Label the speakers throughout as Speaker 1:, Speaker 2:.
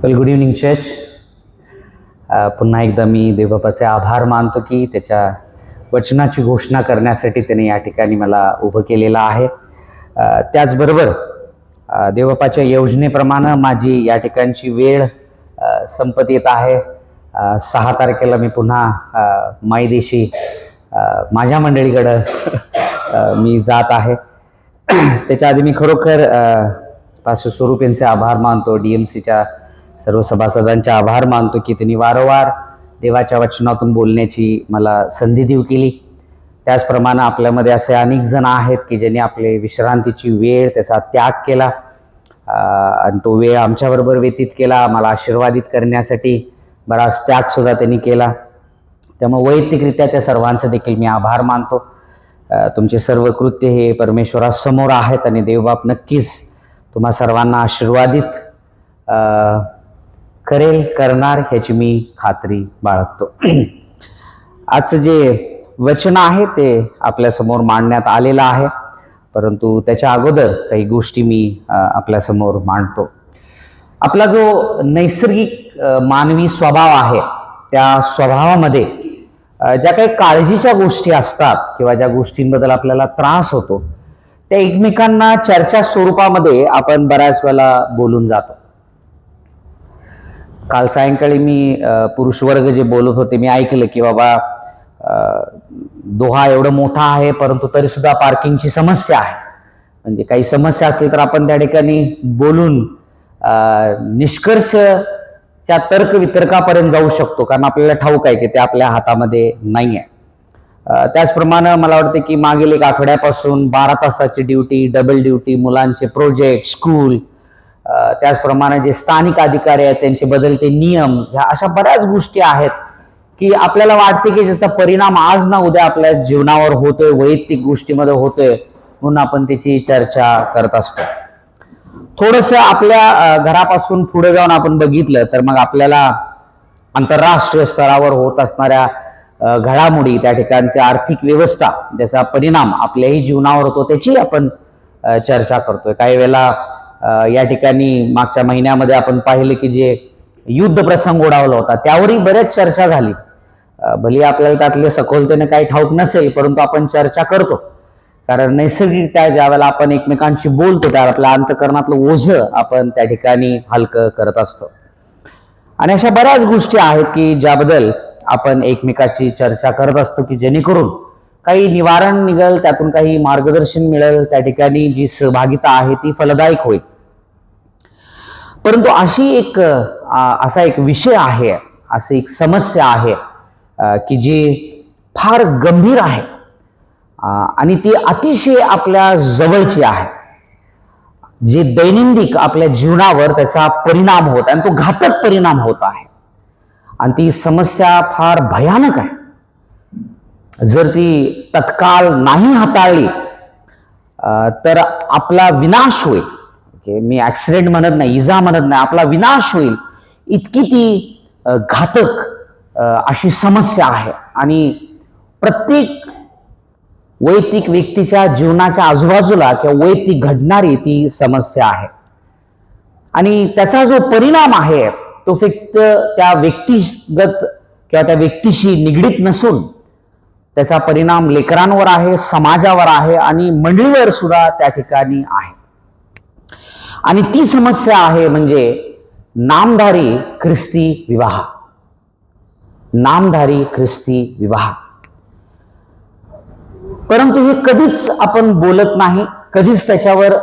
Speaker 1: वेल, good evening church. पुन्हा एकदा मी देवबापाचे आभार मानतो की त्याच्या वचनाची घोषणा करण्यासाठी त्याने या ठिकाणी मला उभं केलेलं आहे. त्याचबरोबर देवबापाच्या योजनेप्रमाणे माझी या ठिकाणची वेळ संपत येत आहे. 6 तारखेला मी पुन्हा मायदेशी माझ्या मंडळीकडं मी जात आहे. त्याच्या आधी मी खरोखर पास्टर स्वरूप यांचे आभार मानतो, DMCच्या सर्व सभासदांचे आभार मानतो की त्यांनी वारंवार देवाच्या वचनातून बोलण्याची मला संधी देऊ केली. त्याचप्रमाणे आपल्यामध्ये असे अनेक जण आहेत की ज्यांनी आपले विश्रांतीची वेळ त्याचा त्याग केला आणि तो वेळ आमच्याबरोबर व्यतीत केला. मला आशीर्वादित करण्यासाठी बराच त्यागसुद्धा त्यांनी केला. त्यामुळे वैयक्तिकरित्या त्या सर्वांचा देखील मी आभार मानतो. तुमचे सर्व कृत्य हे परमेश्वरासमोर आहेत आणि देवबाप नक्कीच तुम्हा सर्वांना आशीर्वादित करणार ह्याची मी खात्री बाळगतो. आजचं जे वचन आहे ते आपल्यासमोर मांडण्यात आलेलं आहे, परंतु त्याच्या अगोदर काही गोष्टी मी आपल्यासमोर मांडतो. आपला जो नैसर्गिक मानवी स्वभाव आहे त्या स्वभावामध्ये ज्या काही काळजीच्या गोष्टी असतात किंवा ज्या गोष्टींबद्दल आपल्याला त्रास होतो त्या एकमेकांना चर्चा स्वरूपामध्ये आपण बऱ्याच वेळेला बोलून जातो. काल सायंकाळी मी पुरुष वर्ग जे बोलत होते मी ऐकलं की बाबा दोहा एवढं मोठा आहे परंतु तरी सुद्धा पार्किंगची समस्या आहे. म्हणजे काही समस्या असली तर आपण त्या ठिकाणी बोलून निष्कर्षच्या तर्क वितर्कापर्यंत जाऊ शकतो, कारण आपल्याला ठाऊक आहे की ते आपल्या हातामध्ये नाही आहे. त्याचप्रमाणे मला वाटतं की मागील 1 आठवड्यापासून 12 तासाची ड्युटी, डबल ड्युटी, मुलांचे प्रोजेक्ट, स्कूल, त्याचप्रमाणे जे स्थानिक अधिकारी आहेत त्यांचे बदलते नियम, ह्या अशा बऱ्याच गोष्टी आहेत की आपल्याला वाटते की ज्याचा परिणाम आज ना उद्या आपल्या जीवनावर होतोय, वैयक्तिक गोष्टीमध्ये होतोय, म्हणून आपण त्याची चर्चा करत असतो. थोडंसं आपल्या घरापासून पुढे जाऊन आपण बघितलं तर मग आपल्याला आंतरराष्ट्रीय स्तरावर होत असणाऱ्या घडामोडी, त्या ठिकाणची आर्थिक व्यवस्था, त्याचा परिणाम आपल्याही जीवनावर होतो त्याची आपण चर्चा करतोय. काही वेळेला या ठिकाणी मागच्या महिन्यामध्ये आपण पाहिलं की जे युद्ध प्रसंग ओढावला होता त्यावरही बरेच चर्चा झाली. भले आपल्याला त्यातले सखोलतेने काही ठाऊक नसेल, परंतु आपण चर्चा करतो, कारण नैसर्गिकरित्या ज्या वेळेला आपण एकमेकांशी बोलतो त्यावेळेला आपल्या अंतःकरणातलं ओझं आपण त्या ठिकाणी हलकं करत असतो. आणि अशा बऱ्याच गोष्टी आहेत की ज्याबद्दल आपण एकमेकाची चर्चा करत असतो की जेणेकरून काही निवारण निघेल, त्यातून काही मार्गदर्शन मिळेल, त्या ठिकाणी जी सहभागिता आहे ती फलदायक होईल. परंतु असा एक विषय आहे, अशी एक समस्या आहे की जी फार गंभीर आहे आणि ती अतिशय आपल्या जवळची आहे, जे दैनंदिन आपल्या जीवनावर त्याचा परिणाम होत आणि तो घातक परिणाम होत आहे. आणि ती समस्या फार भयानक आहे. जर ती तत्काळ नाही हाताळली तर आपला विनाश होईल. मी ऍक्सिडेंट म्हणत नाही, इजा म्हणत नाही, आपला विनाश होईल, इतकी ती घातक अशी समस्या आहे. आणि प्रत्येक वैयक्तिक व्यक्तीच्या जीवनाच्या आजूबाजूला किंवा वैयक्तिक घडणारी ती समस्या आहे. आणि त्याचा जो परिणाम आहे तो फक्त त्या व्यक्तिगत किंवा त्या व्यक्तीशी निगडीत नसून त्याचा परिणाम लेकरांवर आहे, समाजावर आहे आणि मंडळीवर सुद्धा त्या ठिकाणी आहे. आणि ती समस्या आहे म्हणजे नामधारी ख्रिस्ती विवाह. नामधारी ख्रिस्ती विवाह. परंतु हे कधीच आपण बोलत नाही, कधीच त्याच्यावर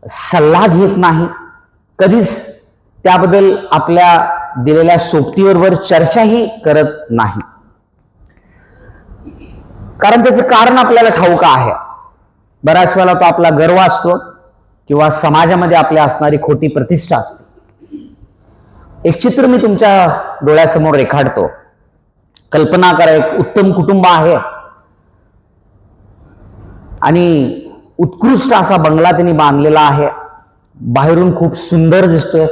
Speaker 1: सल्ला घेत नाही, कधीच त्याबद्दल आपल्या दिलेल्या सोबतीबरोबर चर्चाही करत नाही. कारण त्याचं कारण आपल्याला ठाऊक आहे. बऱ्याच वेळेला तो आपला गर्व असतो किंवा समाजामध्ये आपल्या असणारी खोटी प्रतिष्ठा असते. एक चित्र मी तुमच्या डोळ्यासमोर रेखाटतो. कल्पना करा, एक उत्तम कुटुंब आहे आणि उत्कृष्ट असा बंगला त्यांनी बांधलेला आहे. बाहेरून खूप सुंदर दिसतोय,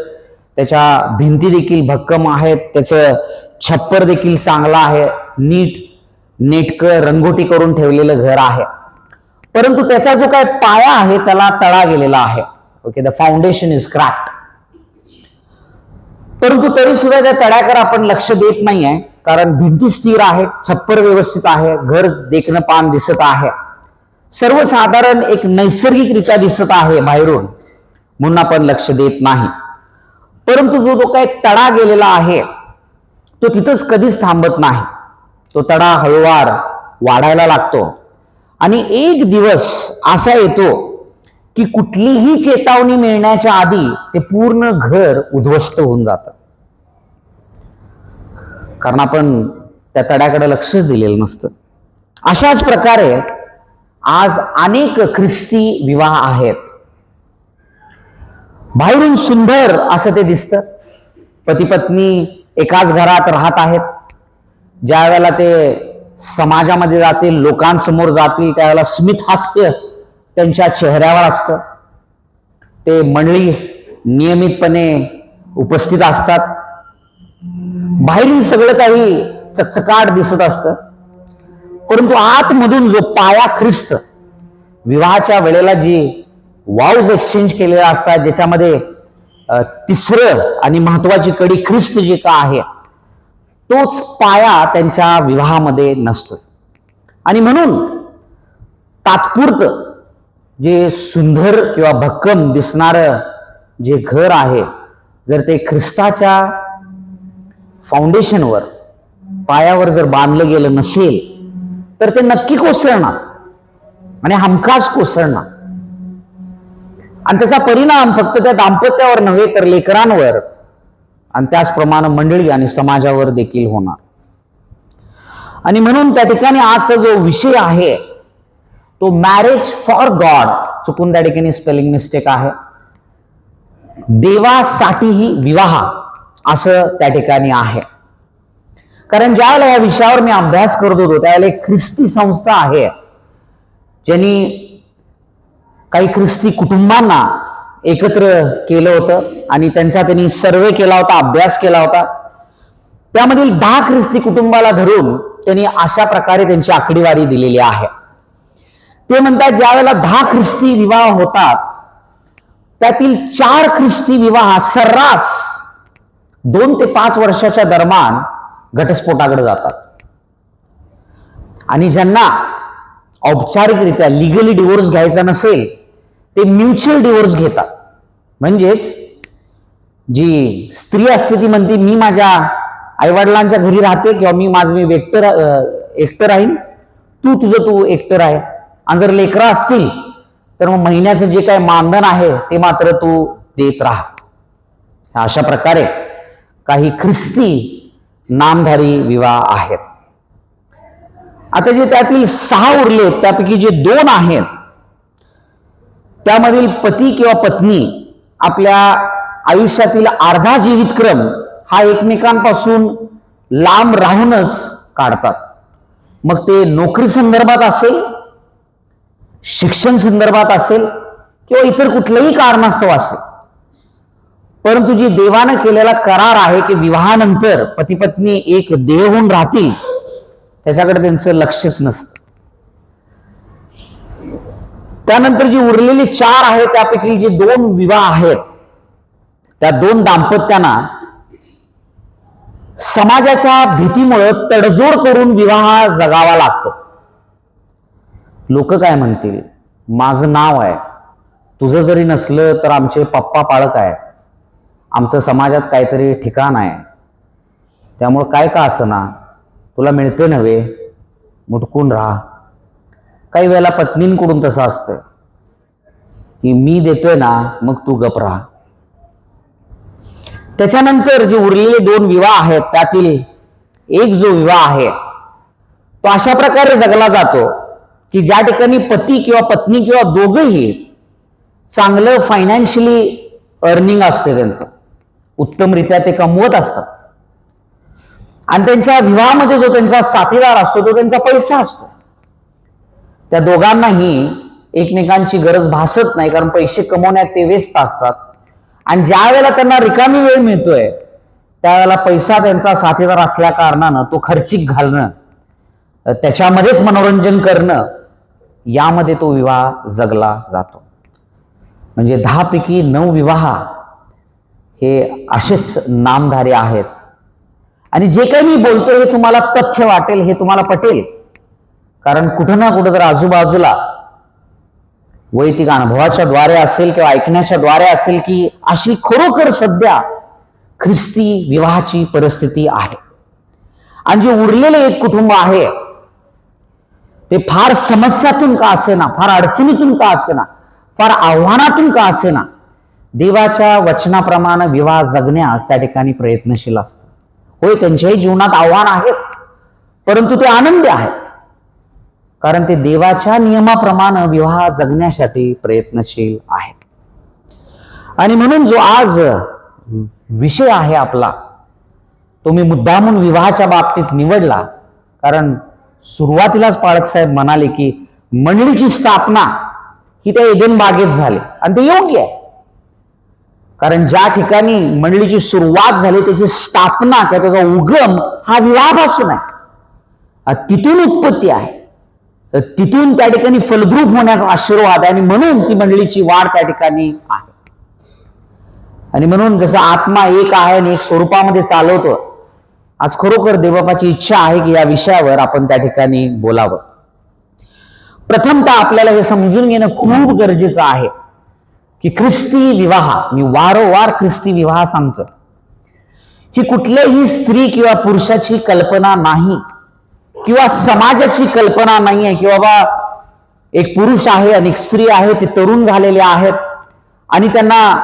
Speaker 1: त्याच्या भिंती देखील भक्कम आहेत, त्याचं छप्पर देखील चांगलं आहे, नीट नेटकं रंगोटी करून ठेवलेलं घर आहे. परंतु त्याचा जो काय पाया आहे त्याला तडा गेलेला आहे. Okay, the foundation is cracked. परंतु तरी सुद्धा त्या तड्याकडे आपण लक्ष देत नाहीये, कारण भिंती स्थिर आहेत, छप्पर व्यवस्थित आहे, घर देखणं पान दिसत आहे, सर्वसाधारण एक नैसर्गिकरित्या दिसत आहे बाहेरून, म्हणून आपण लक्ष देत नाही. परंतु जो काही तडा गेलेला आहे तो तिथंच कधीच थांबत नाही. तो तडा हळूवार वाढायला लागतो आणि एक दिवस असा येतो की कुठलीही चेतावणी मिळण्याच्या आधी ते पूर्ण घर उद्ध्वस्त होऊन जातं, कारण आपण त्या तड्याकडे लक्षच दिलेलं नसतं. अशाच प्रकारे आज अनेक ख्रिस्ती विवाह आहेत. बाहेरून सुंदर असं ते दिसतं, पती पत्नी एकाच घरात राहत आहेत. ज्या वेळेला ते समाजामध्ये जातील, लोकांसमोर जातील, त्यावेळेला स्मित हास्य त्यांच्या चेहऱ्यावर असतं. ते मंडळी नियमितपणे उपस्थित असतात. बाहेरील सगळं काही चकचकाट दिसत असतं, परंतु आतमधून जो पाया ख्रिस्त, विवाहाच्या वेळेला जी वाउज एक्सचेंज केलेल्या असतात, ज्याच्यामध्ये तिसरं आणि महत्वाची कडी ख्रिस्त जे का आहे, तोच पाया त्यांच्या विवाहामध्ये नसतो. आणि म्हणून तात्पुरतं जे सुंदर किंवा भक्कम दिसणारं जे घर आहे, जर ते ख्रिस्ताच्या फाउंडेशनवर, पायावर जर बांधलं गेलं नसेल तर ते नक्की कोसळणार आणि हमखास कोसळणार. आणि त्याचा परिणाम फक्त त्या दाम्पत्यावर नव्हे तर लेकरांवर आणि त्याचप्रमाणे मंडळी आणि समाजावर देखील होणार. आणि म्हणून त्या ठिकाणी आजचा जो विषय आहे तो मॅरेज फॉर गॉड, चुकून त्या ठिकाणी स्पेलिंग मिस्टेक आहे, देवासाठीही विवाह असं त्या ठिकाणी आहे. कारण ज्यावेळेला या विषयावर मी अभ्यास करत होतो त्यावेळेला एक ख्रिस्ती संस्था आहे ज्यांनी काही ख्रिस्ती कुटुंबांना एकत्र केलं होतं आणि त्यांनी सर्वे केला होता, अभ्यास केला होता. त्यामधील 10 ख्रिस्ती कुटुंबाला धरून त्यांनी अशा प्रकारे त्यांची आकडेवारी दिलेली आहे. ते म्हणतात ज्या वेळेला 10 ख्रिस्ती विवाह होतात त्यातील 4 ख्रिस्ती विवाह सर्रास 2 ते 5 वर्षाच्या दरम्यान घटस्फोटाकडे जातात. आणि ज्यांना औपचारिकरित्या लिगली डिवोर्स घ्यायचा नसेल ते म्युच्युअल डिवोर्स घेतात. म्हणजेच जी स्त्री असते ती म्हणते मी माझ्या आईवडिलांच्या घरी राहते किंवा मी एकटं राहीन, तू एकटं राह. आणि जर लेकरं असतील तर मग महिन्याचं जे काय मानधन आहे ते मात्र तू देत राहा. अशा प्रकारे काही ख्रिस्ती नामधारी विवाह आहेत. आता जे त्यातील 6 उरले त्यापैकी जे 2 आहेत त्यामधील पती किंवा पत्नी आपल्या आयुष्यातील अर्धा जीवितक्रम हा एकमेकांपासून लांब राहूनच काढतात. मग ते नोकरी संदर्भात असेल, शिक्षण संदर्भात असेल किंवा इतर कुठलंही कारणास्तव असेल. परंतु जी देवानं केलेला करार आहे की विवाहानंतर पती पत्नी एक देह होऊन राहतील, त्याच्याकडे त्यांचं लक्षच नसतं. त्यानंतर जी उरलेली 4 आहेत त्यापैकी जे 2 विवाह आहेत त्या 2 दाम्पत्यांना समाजाच्या भीतीमुळे तडजोड करून विवाह जगावा लागतो. लोक काय म्हणतील, माझं नाव आहे, तुझं जरी नसलं तर आमचे पप्पा पाळक आहे, आमचं समाजात काहीतरी ठिकाण आहे, त्यामुळं काय का असना तुला मिळते नव्हे, मुटकून राहा. काही वेळेला पत्नींकडून तसं असतं की मी देतोय ना मग तू गप राहा. त्याच्यानंतर जे उरलेले 2 विवाह आहेत त्यातील एक जो विवाह आहे तो अशा प्रकारे जगला जातो की ज्या ठिकाणी पती किंवा पत्नी किंवा दोघंही चांगलं फायनान्शियली अर्निंग असते, त्यांचं उत्तमरित्या ते कमवत असतात आणि त्यांच्या विवाहामध्ये जो त्यांचा साथीदार असतो तो त्यांचा पैसा असतो. त्या दोघांनाही एकमेकांची गरज भासत नाही, कारण पैसे कमवण्यात ते व्यस्त असतात. आणि ज्या वेळेला त्यांना रिकामी वेळ मिळतोय त्यावेळेला पैसा त्यांचा साथीदार असल्या कारणानं तो खर्चिक घालणं, त्याच्यामध्येच मनोरंजन करणं यामध्ये तो विवाह जगला जातो. म्हणजे 10 पैकी 9 विवाह हे असेच नामधारी आहेत. आणि जे काही मी बोलतोय हे तुम्हाला तथ्य वाटेल, हे तुम्हाला पटेल, कारण कुठं ना कुठं तर आजूबाजूला वैयक्तिक अनुभवाच्या द्वारे असेल किंवा ऐकण्याच्या द्वारे असेल की अशी खरोखर सध्या ख्रिस्ती विवाहाची परिस्थिती आहे. आणि जे उरलेले एक कुटुंब आहे ते फार समस्यातून का असेना, फार अडचणीतून का असेना, फार आव्हानातून का असेना, देवाच्या वचनाप्रमाणे विवाह जगण्यास त्या ठिकाणी प्रयत्नशील असतात. होय, त्यांच्याही जीवनात आव्हान आहेत, परंतु ते आनंदी आहेत, कारण ते देवाच्या नियमाप्रमाणे विवाह जगण्यासाठी प्रयत्नशील आहेत. आणि म्हणून जो आज विषय आहे आपला, तो मी मुद्दामून विवाहाच्या बाबतीत निवडला, कारण सुरुवातीलाच पाळक साहेब म्हणाले की मंडळीची स्थापना ही त्या एदेन बागेत झाली, आणि ते योग्य आहे. कारण ज्या ठिकाणी मंडळीची सुरुवात झाली त्याची स्थापना किंवा त्याचा उगम हा विवाहापासून आहे, तिथून उत्पत्ती आहे. तर तिथून त्या ठिकाणी फलद्रूप होण्याचा आशीर्वाद आहे, आणि म्हणून ती मंडळीची वाढ त्या ठिकाणी आहे. आणि म्हणून जसं आत्मा एक आहे आणि एक स्वरूपामध्ये चालवतो, आज खरोखर देवबापाची इच्छा आहे की या विषयावर आपण त्या ठिकाणी बोलावं. प्रथमतः आपल्याला हे समजून घेणं खूप गरजेचं आहे की ख्रिस्ती विवाह, मी वारंवार ख्रिस्ती विवाह सांगतो, ही कुठल्याही स्त्री किंवा पुरुषाची कल्पना नाही, किंवा समाजाची कल्पना नाही आहे की बाबा एक पुरुष आहे आणि एक स्त्री आहे, ते तरुण झालेले आहेत आणि त्यांना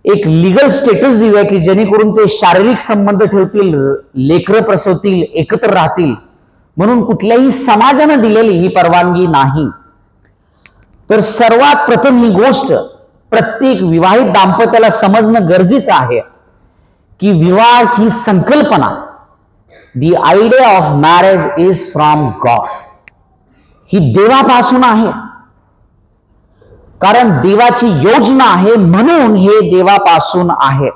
Speaker 1: एक लीगल स्टेटस देऊया की जेणेकरून ते शारीरिक संबंध ठेवतील, लेकरं प्रसवतील, एकत्र राहतील, म्हणून कुठल्याही समाजानं दिलेली ही परवानगी नाही. तर सर्वात प्रथम ही गोष्ट प्रत्येक विवाहित दाम्पत्याला समजणं गरजेचं आहे की विवाह ही संकल्पना, the idea of marriage is from god, ही देवापासून आहे. कारण देवाची योजना आहे, म्हणून हे देवापासून आहे.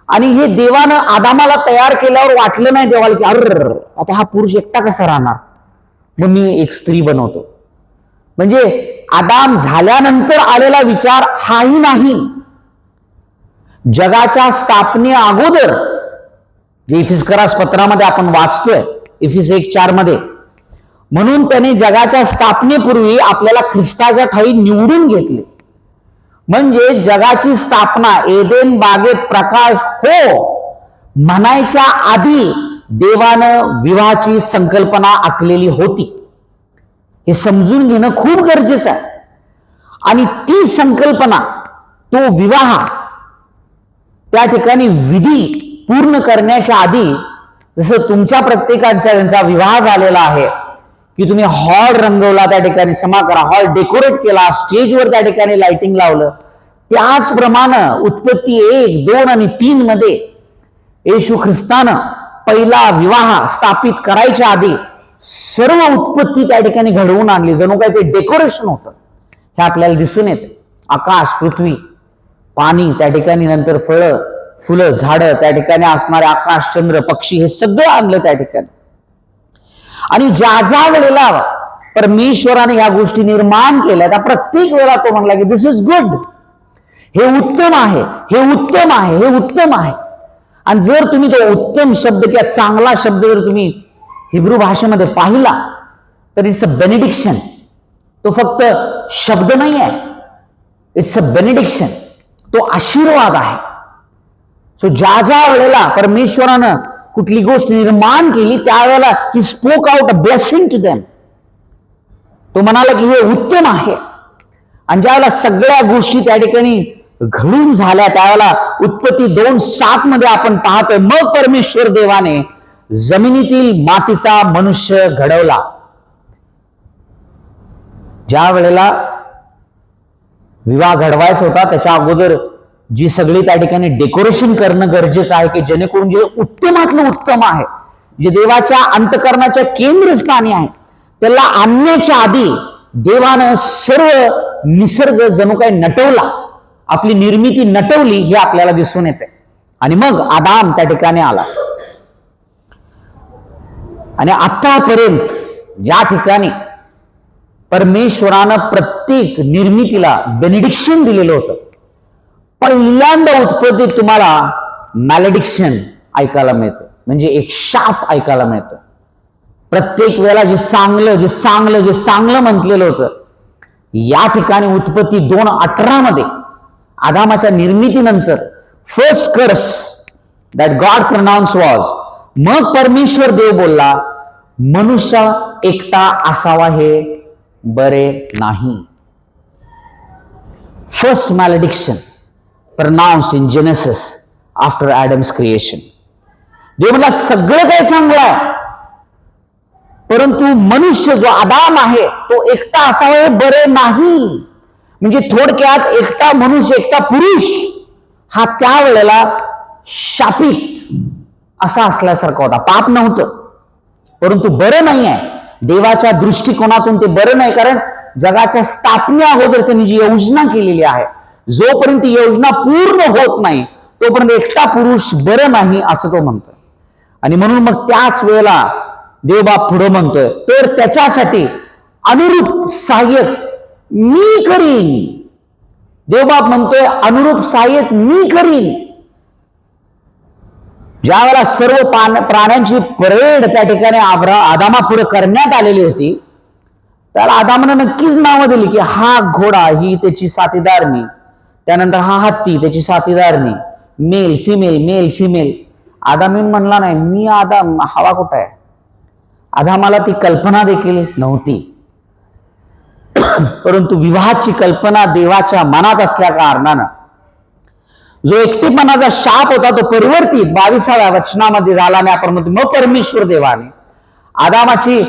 Speaker 1: आणि हे देवानं आदामाला तयार केल्यावर वाटलं नाही देवाला की अरे आता हा पुरुष एकटा कसा राहणार, मग मी एक स्त्री बनवतो. म्हणजे आदाम झाल्यानंतर आलेला विचार हाही नाही. जगाच्या स्थापने अगोदर जे इफिस्करास पत्रामध्ये आपण वाचतोय, इफिस 1:4 मध्ये, म्हणून त्याने जगाच्या स्थापनेपूर्वी आपल्याला ख्रिस्ताच्या ठाई निवडून घेतले. म्हणजे जगाची स्थापना, एदेन बागेत प्रकाश हो म्हणायच्या आधी देवानं विवाहाची संकल्पना आखलेली होती. हे समजून घेणं खूप गरजेचं आहे. आणि ती संकल्पना, तो विवाह, त्या ठिकाणी विधी पूर्ण करण्याच्या आधी, जसं तुमच्या प्रत्येकाचा त्यांचा विवाह झालेला आहे की तुम्ही हॉल रंगवला, त्या ठिकाणी क्षमा करा, हॉल डेकोरेट केला, स्टेजवर त्या ठिकाणी लाइटिंग लावलं, त्याचप्रमाणे उत्पत्ती 1, 2 आणि 3 मध्ये येशू ख्रिस्तानं पहिला विवाह स्थापित करायच्या आधी सर्व उत्पत्ती त्या ठिकाणी घडवून आणली, जणू काय ते डेकोरेशन होतं. हे आपल्याला दिसून येते. आकाश, पृथ्वी, पाणी, त्या ठिकाणी नंतर फळं, फुलं, झाडं, त्या ठिकाणी असणारे आकाश, चंद्र, पक्षी, हे सगळं आणलं त्या ठिकाणी. आणि ज्या ज्या वेळेला परमेश्वराने ह्या गोष्टी निर्माण केल्या, त्या प्रत्येक वेळेला तो म्हणला की दिस इज गुड, हे उत्तम आहे, हे उत्तम आहे, हे उत्तम आहे. आणि जर तुम्ही तो उत्तम शब्द किंवा चांगला शब्द जर तुम्ही हिब्रू भाषेमध्ये पाहिला तर इट्स अ बेनिडिक्शन. तो फक्त शब्द नाही आहे, इट्स अ बेनिडिक्शन, तो आशीर्वाद आहे. सो ज्या ज्या वेळेला परमेश्वरानं कुठली गोष्ट निर्माण केली त्यावेळेला he spoke out a blessing to them. तो म्हणाला की हे उत्तम आहे. आणि ज्यावेळेला सगळ्या गोष्टी त्या ठिकाणी घडून झाल्या त्यावेळेला उत्पत्ती 2:7 मध्ये आपण पाहतोय, मग परमेश्वर देवाने जमिनीतील मातीचा मनुष्य घडवला. ज्या वेळेला विवाह घडवायचा होता त्याच्या अगोदर जी सगळी त्या ठिकाणी डेकोरेशन करणं गरजेचं आहे की जेणेकरून जे उत्तमातलं उत्तम आहे, जे देवाच्या अंतःकरणाच्या केंद्रस्थानी आहे, त्याला आणण्याच्या आधी देवानं सर्व निसर्ग जणू काही नटवला, आपली निर्मिती नटवली, हे आपल्याला दिसून येते. आणि मग आदाम त्या ठिकाणी आला. आणि आतापर्यंत ज्या ठिकाणी परमेश्वरानं प्रत्येक निर्मितीला बेनिडिक्शन दिलेलं होतं. पहिल्यांदा उत्पत्तीत तुम्हाला मॅलेडिक्शन ऐकायला मिळतं, म्हणजे एक शाप ऐकायला मिळतो. प्रत्येक वेळेला जे चांगलं म्हटलेलं होतं, या ठिकाणी उत्पत्ती 2:18 मध्ये आदामाच्या निर्मितीनंतर फर्स्ट कर्स दॅट गॉड प्रोनाउन्स वॉज, मग परमेश्वर देव बोलला मनुष्य एकटा असावा हे बरे नाही. First malediction pronounced in Genesis after Adam's creation. देव म्हणला सगळं काही चांगलं आहे, परंतु मनुष्य जो आदाम आहे तो एकटा असावा हे बरे नाही. म्हणजे थोडक्यात एकटा मनुष्य, एकटा पुरुष हा त्यावेळेला शापित असा असल्यासारखा होता. पाप नव्हतं, परंतु बरं नाही आहे. देवाच्या दृष्टिकोनातून ते बरं नाही, कारण जगाच्या स्थापने अगोदर त्यांनी जी योजना केलेली आहे, जोपर्यंत योजना पूर्ण होत नाही तोपर्यंत एकटा पुरुष बरं नाही असं तो म्हणतोय. आणि म्हणून मग त्याच वेळेला देवबाप पुढे म्हणतोय, तर त्याच्यासाठी अनुरूप सहाय्यक मी करीन. देवबाप म्हणतोय अनुरूप सहाय्यक मी करीन. ज्या वेळेला सर्व प्राण्यांची परेड त्या ठिकाणी आदामा पुढे करण्यात आलेली होती, त्याला आदामानं नक्कीच नावं दिली की हा घोडा ही त्याची साथीदारणी, त्यानंतर हा हत्ती त्याची साथीदारणी, मेल फिमेल. आदाम म्हणला नाही मी आदाम, हवा कुठं आहे. आदामाला ती कल्पना देखील नव्हती. परंतु विवाहाची कल्पना देवाच्या मनात असल्या कारणानं जो एकटेपणाचा शाप होता तो परिवर्तित 22व्या वचनामध्ये झाला. आणि आपण म्हणतो मग परमेश्वर देवाने आदामाची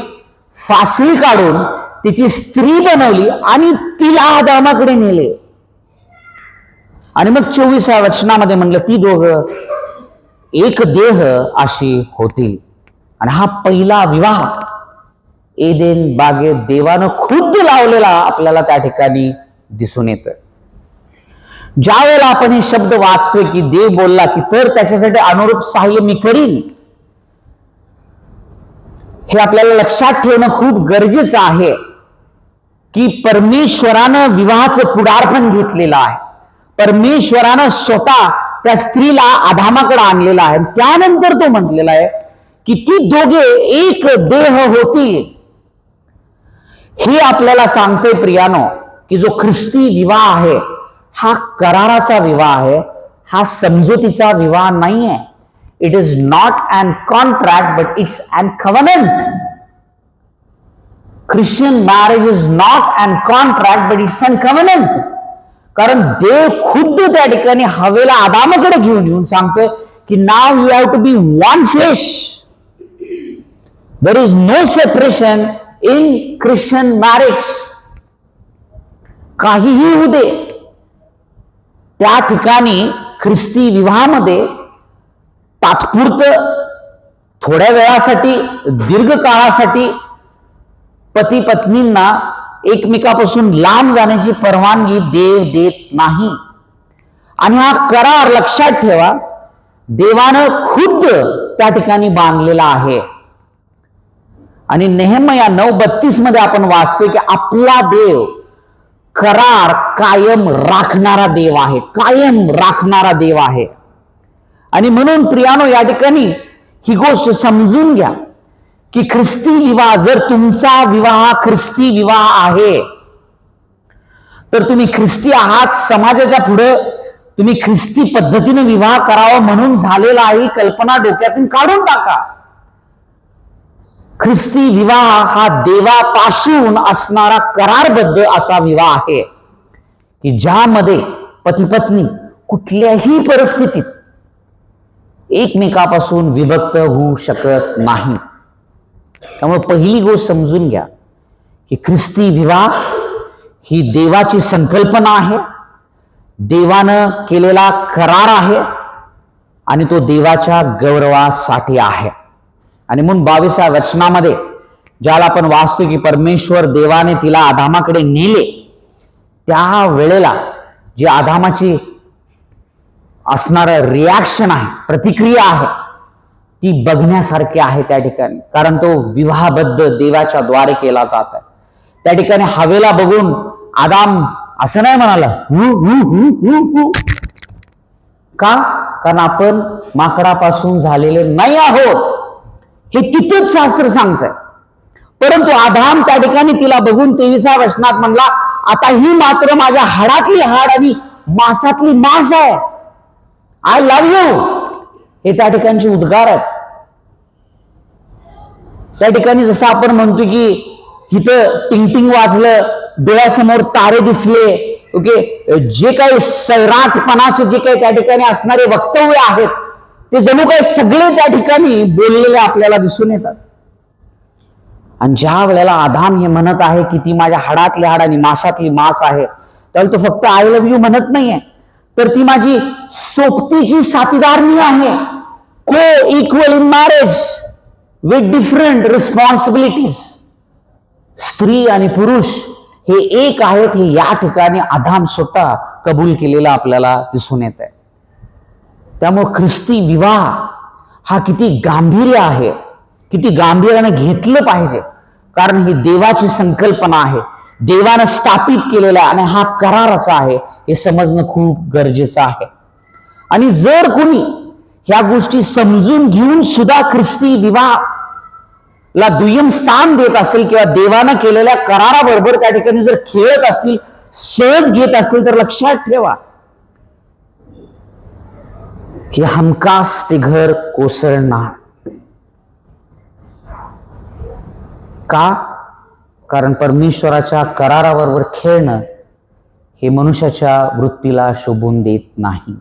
Speaker 1: फासळी काढून तिची स्त्री बनवली आणि तिला आदामाकडे नेले. आणि मग 24व्या वचनामध्ये म्हणलं ती दोघं एक देह अशी होतील. आणि हा पहिला विवाह एदेन बागेत देवानं खुद्द लावलेला आपल्याला त्या ठिकाणी दिसून येतं. ज्या वेळेला आपण हे शब्द वाचतोय की देव बोलला की तर त्याच्यासाठी अनुरूप सहाय्य मी करीन, हे आपल्याला लक्षात ठेवणं खूप गरजेचं आहे की परमेश्वरानं विवाहाचं पुढारपण घेतलेलं आहे. परमेश्वरानं स्वतः त्या स्त्रीला आदामाकडे आणलेला आहे. त्यानंतर तो म्हटलेला आहे की ती दोघे एक देह होतील. हे आपल्याला सांगतोय प्रियानो की जो ख्रिस्ती विवाह आहे हा कराराचा विवाह आहे, हा समजुतीचा विवाह नाही आहे. It is not an contract but it's an covenant. Christian marriage is not an contract but it's an covenant. कारण देव खुद्द त्या ठिकाणी हवेला आदामाकडे घेऊन येऊन सांगतोय की नाव you have to be one flesh. There is no separation in Christian marriage. काहीही होऊ दे, त्या ठिकाणी ख्रिस्ती विवाहामध्ये तात्पुरतं थोड्या वेळासाठी दीर्घ काळासाठी पती पत्नींना एकमेकापासून लांब जाण्याची परवानगी देव देत नाही. आणि हा करार लक्षात ठेवा देवानं खुद्द त्या ठिकाणी बांधलेला आहे. आणि नेहम्या 9:32 मध्ये आपण वाचतोय की आपला देव करार कायम राखणारा देव आहे, कायम राखणारा देव आहे. आणि म्हणून प्रियानो या ठिकाणी ही गोष्ट समजून घ्या की ख्रिस्ती विवाह, जर तुमचा विवाह ख्रिस्ती विवाह आहे तर तुम्ही ख्रिस्ती आहात, समाजाच्या पुढे तुम्ही ख्रिस्ती पद्धतीने विवाह करावा म्हणून झालेला ही कल्पना डोक्यातून काढून टाका. ख्रिस्ती विवाह हा देवापासून असणारा करारबद्ध असा विवाह आहे की ज्यामध्ये पती पत्नी कुठल्याही परिस्थितीत एकमेकापासून विभक्त होऊ शकत नाही. त्यामुळे पहिली गोष्ट समजून घ्या की ख्रिस्ती विवाह ही देवाची संकल्पना आहे, देवानं केलेला करार आहे आणि तो देवाच्या गौरवासाठी आहे. आणि म्हणून 22व्या वचनामध्ये ज्याला आपण वाचतो की परमेश्वर देवाने तिला आदामाकडे नेले, त्या वेळेला जी आदामाची असणारं रिॲक्शन आहे, प्रतिक्रिया आहे, ती बघण्यासारखी आहे त्या ठिकाणी. कारण तो विवाहबद्ध देवाच्या द्वारे केला जात आहे. त्या ठिकाणी हवेला बघून आदाम असं नाही म्हणाला, का? कारण आपण माकडापासून झालेले नाही आहोत, हे तिथेच शास्त्र सांगतंय. परंतु आदाम त्या ठिकाणी तिला बघून 23व्या वचनात म्हणला, आता ही मात्र माझ्या हाडातली हाड आणि मांसातली मांस आहे. I love you. हे त्या ठिकाणचे उद्गार आहेत. त्या ठिकाणी जसं आपण म्हणतो की इथं टिंगटिंग वाजलं, डोळ्यासमोर तारे दिसले, ओके, जे काही सैराटपणाचे जे काही त्या ठिकाणी असणारे वक्तव्य आहेत ते जणू काही सगळे त्या ठिकाणी बोललेले आपल्याला दिसून येतात. आणि ज्या वेळेला आदाम हे म्हणत आहे की ती माझ्या हाडातली हाड आणि मांसातली मांस आहे, त्याला तो फक्त आय लव्ह यू म्हणत नाहीये, तर ती माझी सोबतीची साथीदारणी आहे. को equal in marriage with different responsibilities. स्त्री आणि पुरुष हे एक आहेत, हे या ठिकाणी आदाम स्वतः कबूल केलेला आपल्याला दिसून येत आहे. त्यामुळे ख्रिस्ती विवाह हा किती गांभीर्य आहे, किती गांभीर्याने घेतलं पाहिजे, कारण ही देवाची संकल्पना आहे, देवानं स्थापित केलेला आहे आणि हा कराराचा आहे, हे समजणं खूप गरजेचं आहे. आणि जर कोणी ह्या गोष्टी समजून घेऊन सुद्धा ख्रिस्ती विवाहाला दुय्यम स्थान देत असेल किंवा देवानं केलेल्या कराराबरोबर त्या ठिकाणी जर खेळत असतील, सहज घेत असतील, तर लक्षात ठेवा की हमखास ते घर कोसळणार. का? कारण परमेश्वराच्या कराराबरोबर खेळणं हे मनुष्याच्या वृत्तीला शोभून देत नाही.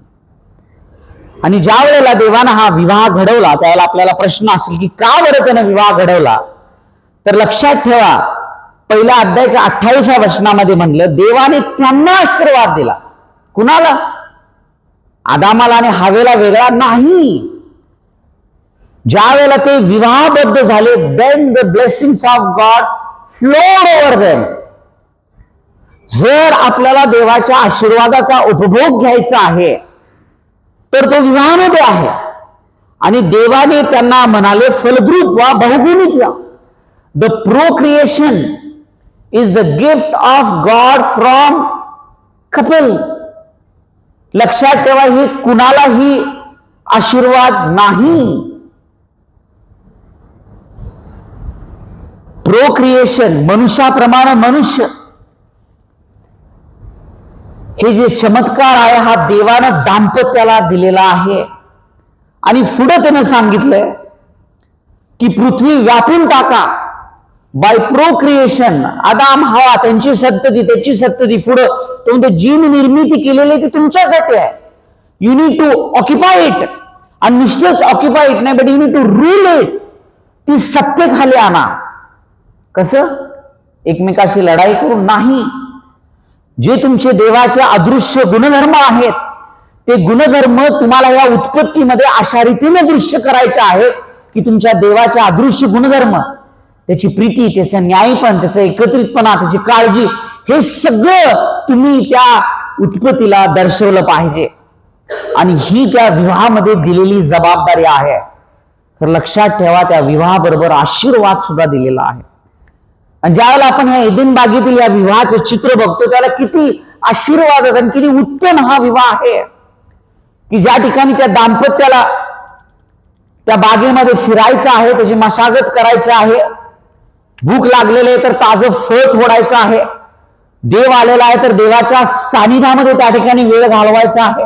Speaker 1: आणि ज्या वेळेला देवानं हा विवाह घडवला त्यावेळेला आपल्याला प्रश्न असेल की का बरं त्यानं विवाह घडवला? तर लक्षात ठेवा, पहिल्या अध्यायाच्या 28व्या वचनामध्ये म्हणलं, देवाने त्यांना आशीर्वाद दिला. कुणाला? आदामाला आणि हवेला वेगळा नाही. ज्या वेळेला ते विवाहबद्ध झाले, then the blessings of God flowed over them. जर आपल्याला देवाच्या आशीर्वादाचा उपभोग घ्यायचा आहे तर तो विवाहामध्ये आहे. आणि देवाने त्यांना म्हणाले, फलद्रूप व्हा, बहुगुणित व्हा. The procreation is the gift of God from couple. लक्षात ठेवा, हे कुणालाही आशीर्वाद नाही. प्रोक्रिएशन, मनुष्याप्रमाणे मनुष्य, हे जे चमत्कार आहे हा देवानं दाम्पत्याला दिलेला आहे. आणि पुढे त्यानं सांगितलंय की पृथ्वी व्यापून टाका बाय प्रोक्रिएशन. आदाम हवा त्यांची संतती, त्याची संतती, पुढं तो म्हणतो जी निर्मिती केलेली ती तुमच्यासाठी आहे. You need to occupy it. आणि नुसतंच ऑक्युपाय इट नाही, but you need to rule it. ती सत्तेखाली आणा. कसं? एकमेकाशी लढाई करून नाही. जे तुमचे देवाचे अदृश्य गुणधर्म आहेत ते गुणधर्म तुम्हाला या उत्पत्तीमध्ये अशा रीतीने दृश्य करायचे आहेत की तुमच्या देवाचे अदृश्य गुणधर्म, त्याची प्रीती, त्याचा न्यायपण, त्याचा एकत्रितपणा, त्याची काळजी, हे सगळं तुम्ही त्या उत्पत्तीला दर्शवलं पाहिजे. आणि ही त्या विवाहामध्ये दिलेली जबाबदारी आहे. तर लक्षात ठेवा, त्या विवाहाबरोबर आशीर्वाद सुद्धा दिलेला आहे. आणि ज्यावेळेला आपण ह्या एदेन बागेतील या विवाहाचं चित्र बघतो त्याला किती आशीर्वाद आहेत आणि किती उत्तम हा विवाह आहे की ज्या ठिकाणी त्या दाम्पत्याला त्या बागेमध्ये फिरायचं आहे, त्याची मशागत करायची आहे, भूक लागलेली आहे तर ताजं फळ तोडायचं आहे, देव आलेला आहे तर देवाच्या सानिध्यामध्ये त्या ठिकाणी वेळ घालवायचा आहे.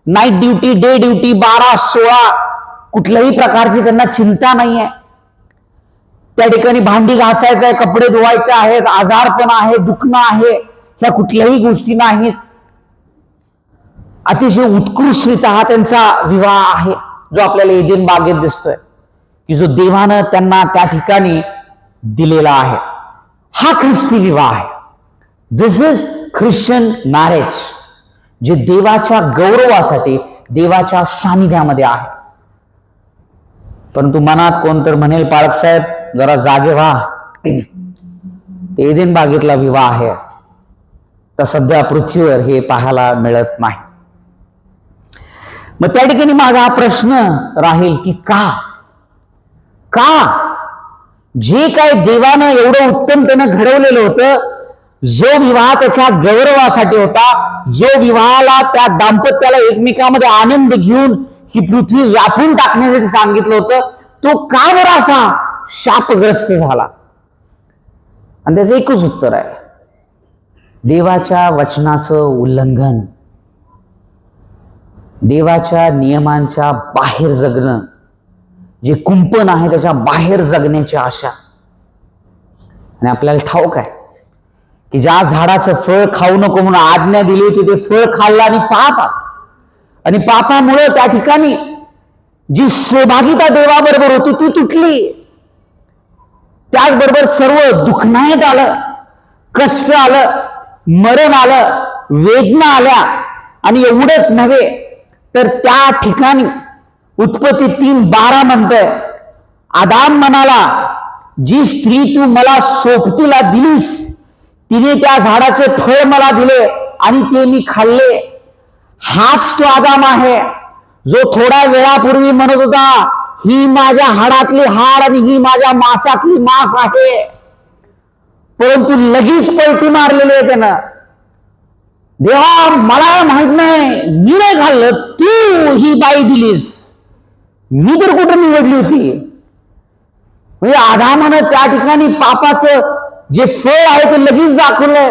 Speaker 1: नाईट ड्युटी, डे ड्युटी, 12-16 कुठल्याही प्रकारची त्यांना चिंता नाहीये. त्या ठिकाणी भांडी घासायचं आहे, कपडे धुवायचे आहेत, आजारपण आहे, दुखणं आहे, ह्या कुठल्याही गोष्टी नाहीत. अतिशय उत्कृष्ट हा त्यांचा विवाह आहे जो आपल्याला एदेन बागेत दिसतोय की जो देवानं त्यांना त्या ठिकाणी दिलेला आहे. हा ख्रिस्ती विवाह आहे. दिस इज ख्रिश्चन मॅरेज, जे देवाच्या गौरवासाठी देवाच्या सानिध्यामध्ये आहे. परंतु मनात कोणतर म्हणेल, पाळक साहेब जरा जागे व्हा, एदेन बागेतला विवाह आहे, तर सध्या पृथ्वीवर हे पाहायला मिळत नाही. मग त्या ठिकाणी माझा हा प्रश्न राहील की का जे काय देवानं एवढं उत्तम त्यानं घडवलेलं होतं, जो विवाह त्याच्या गौरवासाठी होता, जो विवाहाला त्या दाम्पत्याला एकमेकांमध्ये आनंद घेऊन ही पृथ्वी व्यापून टाकण्यासाठी सांगितलं होतं, तो का बरं असा शापग्रस्त झाला? आणि त्याचं एकच उत्तर आहे, देवाच्या वचनाचं उल्लंघन, देवाच्या नियमांच्या बाहेर जगणं, जे कुंपण आहे त्याच्या बाहेर जगण्याची आशा. आणि आपल्याला ठाऊक आहे की ज्या झाडाचं फळ खाऊ नको म्हणून आज्ञा दिली होती ते फळ खाल्लं आणि पाप, आणि पापामुळे त्या ठिकाणी जी सहभागिता देवाबरोबर होती ती तुटली. त्याचबरोबर सर्व दुःखनायक आलं, कष्ट आलं, मरण आलं, वेदना आल्या. आणि एवढंच नव्हे तर त्या ठिकाणी उत्पत्ती 3:12 म्हणतंय, आदाम म्हणाला, जी स्त्री तू मला सोबतीला दिलीस तिने त्या झाडाचे फळ मला दिले आणि ते मी खाल्ले. हाच तो आदाम आहे जो थोड्या वेळापूर्वी म्हणत होता, ही माझ्या हाडातली हाड आणि ही माझ्या मांसातली मांस आहे. परंतु लगेच पलटी मारलेली आहे त्यानं, देवा मला माहित नाही, मी नाही खाल्लं, तू ही बाई दिलीस, मी तर कुठं निवडली होती. म्हणजे आदामानं त्या ठिकाणी पापाचं जे फळ आहे ते लगेच दाखवलंय,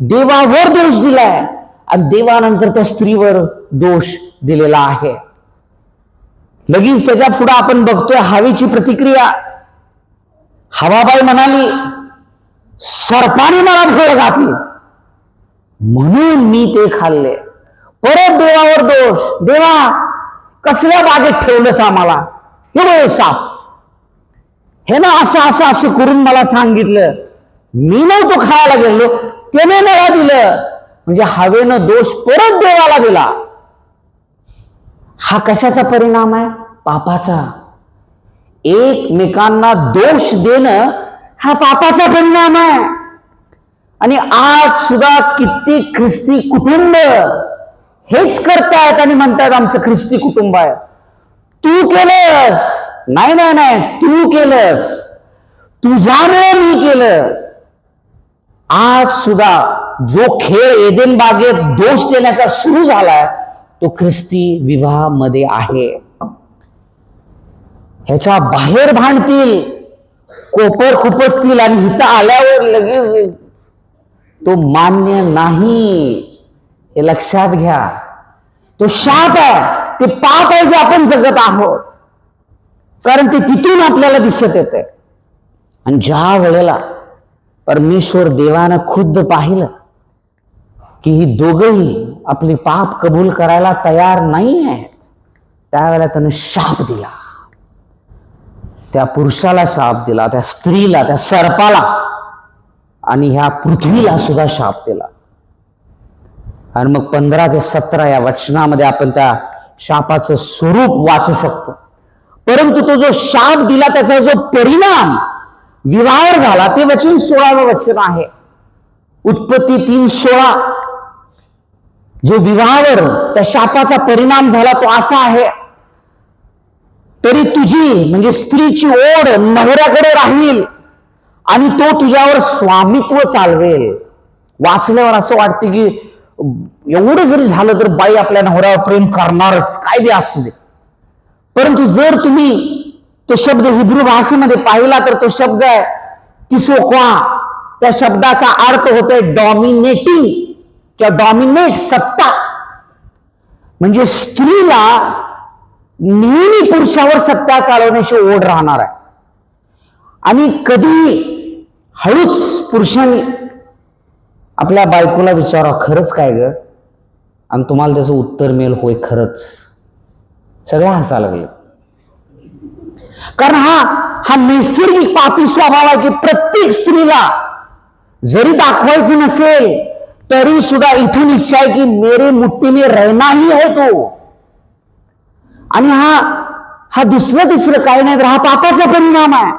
Speaker 1: देवावर दोष दिलाय आणि देवानंतर त्या स्त्रीवर दोष दिलेला आहे. लगेच त्याच्या पुढे आपण बघतोय हवेची प्रतिक्रिया. हवाबाई म्हणाली, सर्पाने मला फळ घातली म्हणून मी ते खाल्ले. परत देवावर दोष, देवा कसल्या बागेत ठेवलंस आम्हाला, हे बघ साप, हे ना असं असं असं करून मला सांगितलं, मी नव्हतो खायला गेलो, त्याने मला दिलं. म्हणजे हवेनं दोष परत देवाला दिला. हा कशाचा परिणाम आहे? पापाचा. एकमेकांना दोष देणं हा पापाचा परिणाम आहे. आणि आज सुद्धा कित्येक ख्रिस्ती कुटुंब हेच करतायत आणि म्हणतात आमचं ख्रिस्ती कुटुंब आहे. तू केलंस, नाही नाही नाही, तू केलंस, तुझ्यामुळे मी केलं. आज सुद्धा जो खेळ एदेन बागेत दोष देण्याचा सुरू झालाय तो ख्रिस्ती विवाहामध्ये आहे. ह्याच्या बाहेर भांडतील, कोपर खुपसतील आणि हिथं आल्यावर लगेच तो मान्य नाही, हे लक्षात घ्या. तो शाप आहे, ते पाप आहे जे आपण जगत आहोत, कारण ते तिथून आपल्याला दिसत येते. आणि ज्या वेळेला परमेश्वर देवानं खुद्द पाहिलं की ही दोघंही आपली पाप कबूल करायला तयार नाही आहेत, त्यावेळेला त्यानं शाप दिला. त्या पुरुषाला शाप दिला, त्या स्त्रीला, त्या सर्पाला आणि ह्या पृथ्वीला सुद्धा शाप दिला. आणि मग 15 ते 17 या वचनामध्ये आपण त्या शापाचं स्वरूप वाचू शकतो. परंतु तो जो शाप दिला त्याचा जो परिणाम विवाहावर झाला ते वचन 16वं वचन आहे. उत्पत्ती 3:16. जो विवाहावर त्या शापाचा परिणाम झाला तो असा आहे, तरी तुझी म्हणजे स्त्रीची ओढ नवऱ्याकडे राहील आणि तो तुझ्यावर स्वामित्व चालवेल. वाचल्यावर असं वाटतं की एवढं जरी झालं तर बाई आपल्या नवऱ्यावर प्रेम करणारच, काय बी असू दे. परंतु जर तुम्ही तो शब्द हिब्रू भाषेमध्ये पाहिला तर तो शब्द आहे तिसोक्वा. त्या शब्दाचा अर्थ होतोय डॉमिनेटिंग किंवा डॉमिनेट, सत्ता. म्हणजे स्त्रीला नेहमी पुरुषावर सत्ता चालवण्याची ओढ राहणार आहे. आणि कधी हळूच पुरुषांनी आपल्या बायकोला विचारा, खरंच काय ग? आणि तुम्हाला त्याचं उत्तर मिळेल, होय खरंच. सगळे हसायला लागले, कारण हा नैसर्गिक पापी स्वभाव आहे की प्रत्येक स्त्रीला जरी दाखवायचं नसेल तरी सुद्धा इथून इच्छा आहे की मेरे मुट्ठी में रहना ही है तो. आणि हा दुसरं तिसरं काही नाही तर हा पापाचा परिणाम आहे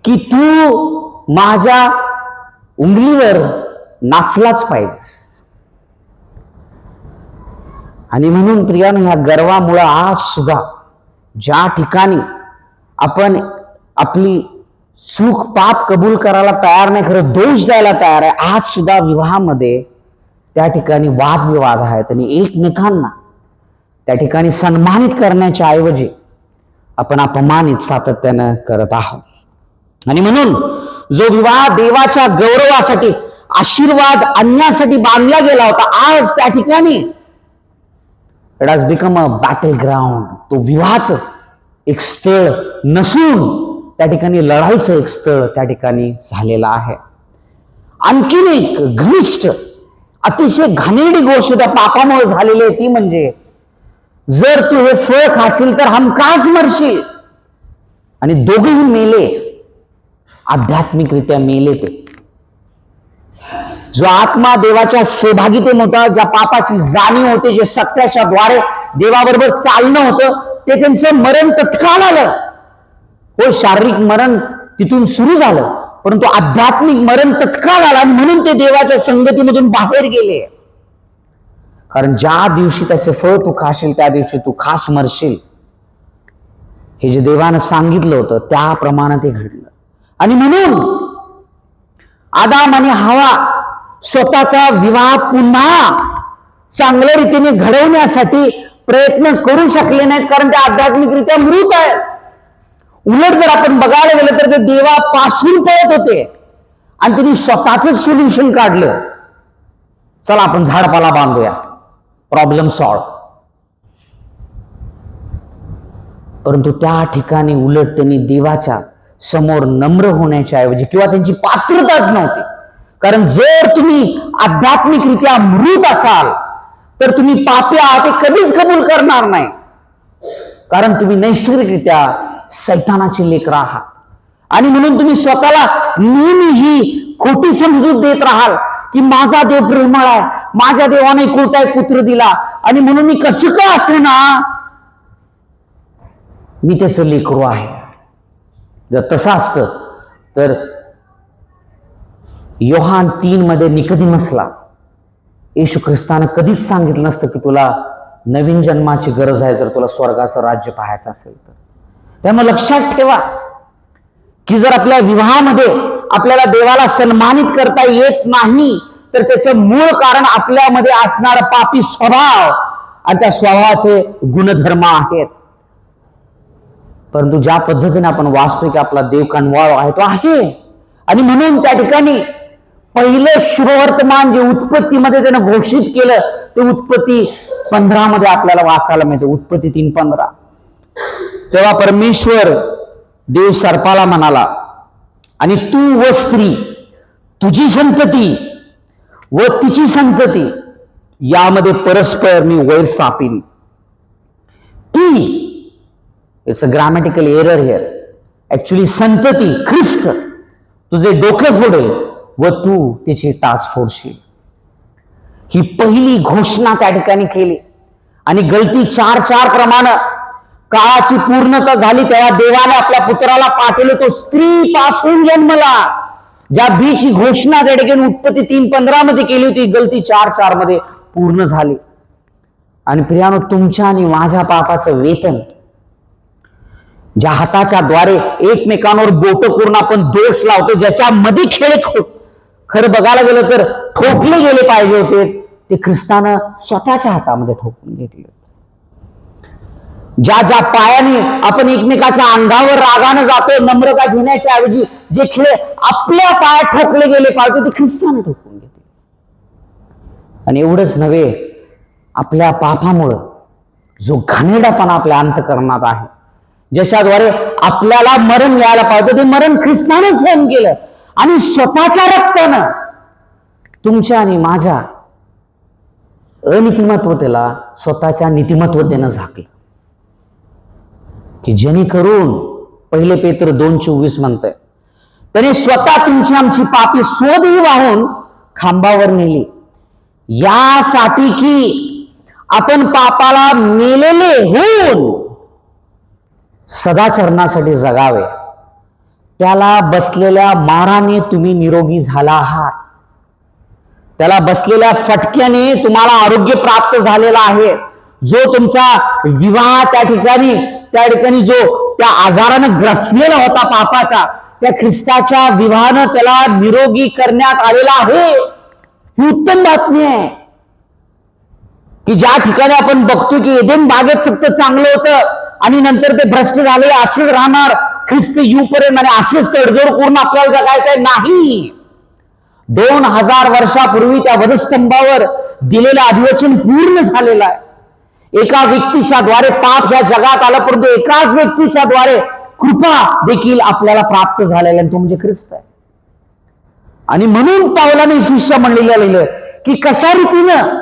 Speaker 1: की तू माझ्या उंगलीवर नाचलाच पाहिजे. आणि म्हणून प्रियानं ह्या गर्वामुळे आज सुद्धा ज्या ठिकाणी आपण आपली चूक पाप कबूल करायला तयार नाही, खरं दोष द्यायला तयार आहे. आज सुद्धा विवाहामध्ये त्या ठिकाणी वादविवाद आहेत आणि एकमेकांना त्या ठिकाणी सन्मानित करण्याच्या ऐवजी आपण अपमानित सातत्यानं करत आहोत. आणि म्हणून जो विवाह देवाच्या गौरवासाठी, आशीर्वाद आणण्यासाठी बांधला गेला होता, आज त्या ठिकाणी it has become a battle ground. तो विवाहाचं एक स्थळ नसून त्या ठिकाणी लढाईचं एक स्थळ त्या ठिकाणी झालेलं आहे. आणखीन एक घनिष्ठ, अतिशय घाणेरडी गोष्ट त्या पापामुळे झालेली आहे ती म्हणजे, जर तू हे फळ खाशील तर हमखास मरशील. आणि दोघेही मेले, आध्यात्मिकरित्या मेले. ते जो आत्मा देवाच्या सहभागितेत होता, ज्या पापाची जाणीव होते, जे सत्याच्या द्वारे देवाबरोबर चालणं होतं, ते त्यांचं मरण तत्काळ आलं. हो, शारीरिक मरण तिथून सुरू झालं, परंतु आध्यात्मिक मरण तत्काळ आला. म्हणून ते देवाच्या संगतीमधून बाहेर गेले. कारण ज्या दिवशी त्याचे फळ तू खाशील त्या दिवशी तू खास मरशील, हे जे देवानं सांगितलं होतं त्याप्रमाणे ते घडलं. आणि म्हणून आदाम आणि हवा स्वतःचा विवाह पुन्हा चांगल्या रीतीने घडवण्यासाठी प्रयत्न करू शकले नाहीत, कारण ते आध्यात्मिकरित्या मृत आहेत. उलट जर आपण बघायला गेलं तर ते देवापासून पळत होते आणि त्यांनी स्वतःच सोल्युशन काढलं. चला आपण झाडपाला बांधूया, प्रॉब्लेम सॉल्व. परंतु त्या ठिकाणी उलट त्यांनी देवाच्या समोर नम्र होण्याच्या ऐवजी, किंवा त्यांची पात्रताच नव्हती. कारण जर तुम्ही आध्यात्मिकरित्या मृत असाल तर तुम्ही पापी आहात हे कधीच कबूल करणार नाही, कारण तुम्ही नैसर्गिकरित्या सैतानाची लेकरं आहात. आणि म्हणून तुम्ही स्वतःला नेहमी ही खोटी समजूत देत राहाल की माझा देव प्रेमळ आहे, माझ्या देवाने कोटा एक पुत्र दिला आणि म्हणून मी कसं का असे ना मी त्याचं लेकरू आहे. जर तसं असतं तर योहान 3 मध्ये निकोदेमसला येशू ख्रिस्तानं कधीच सांगितलं नसतं की तुला नवीन जन्माची गरज आहे जर तुला स्वर्गाचं राज्य पाहायचं असेल तर. त्यामुळे लक्षात ठेवा की जर आपल्या विवाहामध्ये आपल्याला देवाला सन्मानित करता येत नाही तर त्याचं मूळ कारण आपल्यामध्ये असणारा पापी स्वभाव आणि त्या स्वभावाचे गुणधर्म आहेत. परंतु ज्या पद्धतीने आपण वाचतोय की आपला देव कणवाळ आहे तो आहे. आणि म्हणून त्या ठिकाणी पहिलं शुभवर्तमान जे उत्पत्तीमध्ये त्यानं घोषित केलं ते उत्पत्ती 15 मध्ये आपल्याला वाचायला मिळते. उत्पत्ती 3:15. तेव्हा परमेश्वर देव सर्पाला म्हणाला, आणि तू व स्त्री, तुझी संतती व तिची संतती यामध्ये परस्पर मी वैर स्थापीन. ती, it's a grammatical error here, actually संतती ख्रिस्त तुझे डोके फोडेल व तू तिची टाच फोडशील. ही पहिली घोषणा त्या ठिकाणी केली. आणि गलती 4:4 प्रमाणे काळाची पूर्णता झाली तेव्हा देवाने आपल्या पुत्राला पाठवले, तो स्त्री पासून जन्मला. ज्या बीची घोषणा त्या ठिकाणी उत्पत्ती 3:15 मध्ये केली होती, गलती 4:4 मध्ये पूर्ण झाली. आणि प्रियानो, तुमच्या आणि माझ्या पापाचं वेतन, ज्या हाताच्या द्वारे एकमेकांवर बोट करून आपण दोष लावतो, ज्याच्यामध्ये खेळ खरं बघायला गेलं तर ठोकले गेले पाहिजे होते, ते ख्रिस्तानं स्वतःच्या हातामध्ये ठोकून घेतले. ज्या ज्या पायाने आपण एकमेकाच्या अंगावर रागाने जातो नम्रता घेण्याच्या ऐवजी, जे खेळ आपल्या पायात ठोकले गेले पाहिजे ते ख्रिस्तानं ठोकून घेतले. आणि एवढंच नव्हे, आपल्या पापामुळं जो घाणेरडापणा आपल्या अंतःकरणात आहे, ज्याच्याद्वारे आपल्याला मरण यायला पाहिजे, ते मरण ख्रिस्तानं सहन केलं आणि स्वतःच्या रक्तानं तुमच्या आणि माझ्या अनितिमत्वतेला स्वतःच्या नीतिमत्वतेनं झाकलं. की जेणेकरून 1 पेत्र 2:24 म्हणतंय, त्याने स्वतः तुमची आमची पापी स्वदेही वाहून खांबावर नेली, यासाठी की आपण पापाला मेलेले होऊन सदाचरणासाठी जगावे. त्याला बसलेल्या माराने तुम्ही निरोगी झाला आहात. त्याला बसलेल्या फटक्याने तुम्हाला आरोग्य प्राप्त झालेला आहे. जो तुमचा विवाह त्या ठिकाणी जो त्या आजारानं ग्रसलेला होता पापाचा, त्या ख्रिस्ताच्या विवाहानं त्याला निरोगी करण्यात आलेला आहे. ही उत्तम बातमी आहे की ज्या ठिकाणी आपण बघतो की एदेन बागेत सगळं चांगलं होतं आणि नंतर ते भ्रष्ट झाले, असेच राहणार ख्रिस्त येऊपर्यंत आणि असेच तडजोड करून आपल्याला जगायचं नाही. 2000 वर्षापूर्वी त्या वधस्तंभावर दिलेलं अधिवचन पूर्ण झालेलं आहे. एका व्यक्तीच्या द्वारे पाप ह्या जगात आलं, परंतु एकाच व्यक्तीच्या द्वारे कृपा देखील आपल्याला प्राप्त झालेला आहे, तो म्हणजे ख्रिस्त आहे. आणि म्हणून पावलाने इफिसच्या मंडळीला लिहिलं की कशा रीतीनं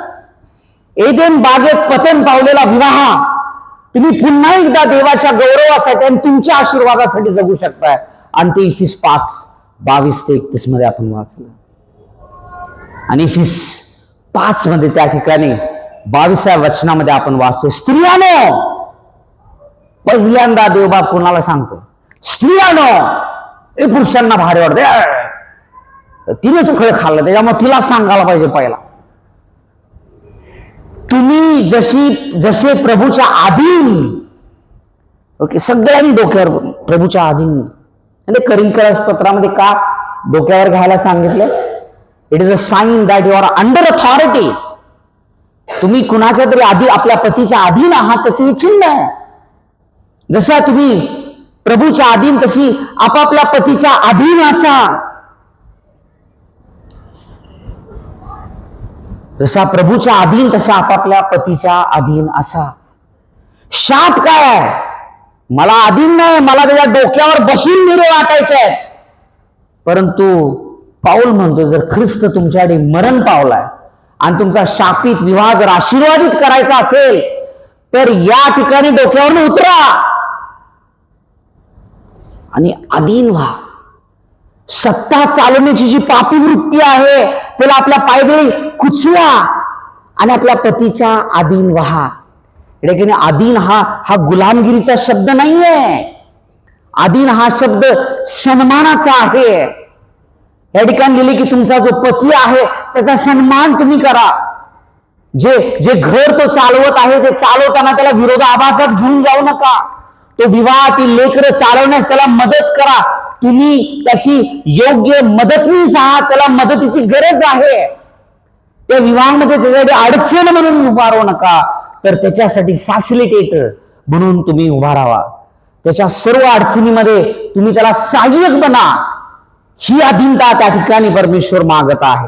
Speaker 1: एदेन बागेत पतन पावलेला विवाह तुम्ही पुन्हा एकदा देवाच्या गौरवासाठी आणि तुमच्या आशीर्वादासाठी जगू शकताय. आणि ते इफिस 5:22-31 मध्ये आपण वाचलं. आणि इफिस 5 मध्ये त्या ठिकाणी 22व्या वचनामध्ये आपण वाचतो, स्त्रियानो, पहिल्यांदा देवबाप कोणाला सांगतो? स्त्रियानो. हे पुरुषांना भारी वाटते, तिनेच फळ खाल्लं त्याच्यामुळे तिला सांगायला पाहिजे पहिला. तुम्ही जसे प्रभूच्या अधीन, ओके, सगळ्यांनी डोक्यावर प्रभूच्या अधीन. म्हणजे करिंथस पत्रामध्ये का डोक्यावर घ्यायला सांगितलं? It is a sign that you are under authority. तुम्ही कुणाच्या तरी आधी आपल्या पतीच्या अधीन आहात, त्याचे हे चिन्ह आहे. जसा तुम्ही प्रभूच्या अधीन तशी आपापल्या पतीच्या अधीन असा. जसा प्रभूच्या अधीन तसा आपापल्या पतीच्या अधीन असा. शाप काय आहे? मला अधीन नाही, मला त्याच्या डोक्यावर बसून मिरे वाटायचे आहेत. परंतु पाऊल म्हणतो जर ख्रिस्त तुमच्याकडे मरण पावलाय आणि तुमचा शापित विवाह जर आशीर्वादित करायचा असेल तर या ठिकाणी डोक्यावर उतरा आणि अधीन व्हा. सत्ता चालवण्याची जी पापी वृत्ती आहे त्याला आपल्या पायदळी कुचवा आणि आपल्या पतीच्या अधीन व्हा. अधीन हा गुलामगिरीचा शब्द नाहीये. अधीन हा शब्द सन्मानाचा आहे. या ठिकाणी लिहिले की तुमचा जो पती आहे त्याचा सन्मान तुम्ही करा. जे घर तो चालवत आहे ते चालवताना त्याला विरोधाभासात घेऊन जाऊ नका. तो विवाह ती लेकरं चालवण्यास त्याला मदत करा. तुम्ही त्याची योग्य मदतनीस आहात, त्याला मदतीची गरज आहे. त्या विवाहामध्ये त्याच्यासाठी अडचण म्हणून उभा राहू नका, तर त्याच्यासाठी फॅसिलिटेटर म्हणून तुम्ही उभा राहा. त्याच्या सर्व अडचणीमध्ये तुम्ही त्याला सहाय्यक बना. ही अधीनता त्या ठिकाणी परमेश्वर मागत आहे.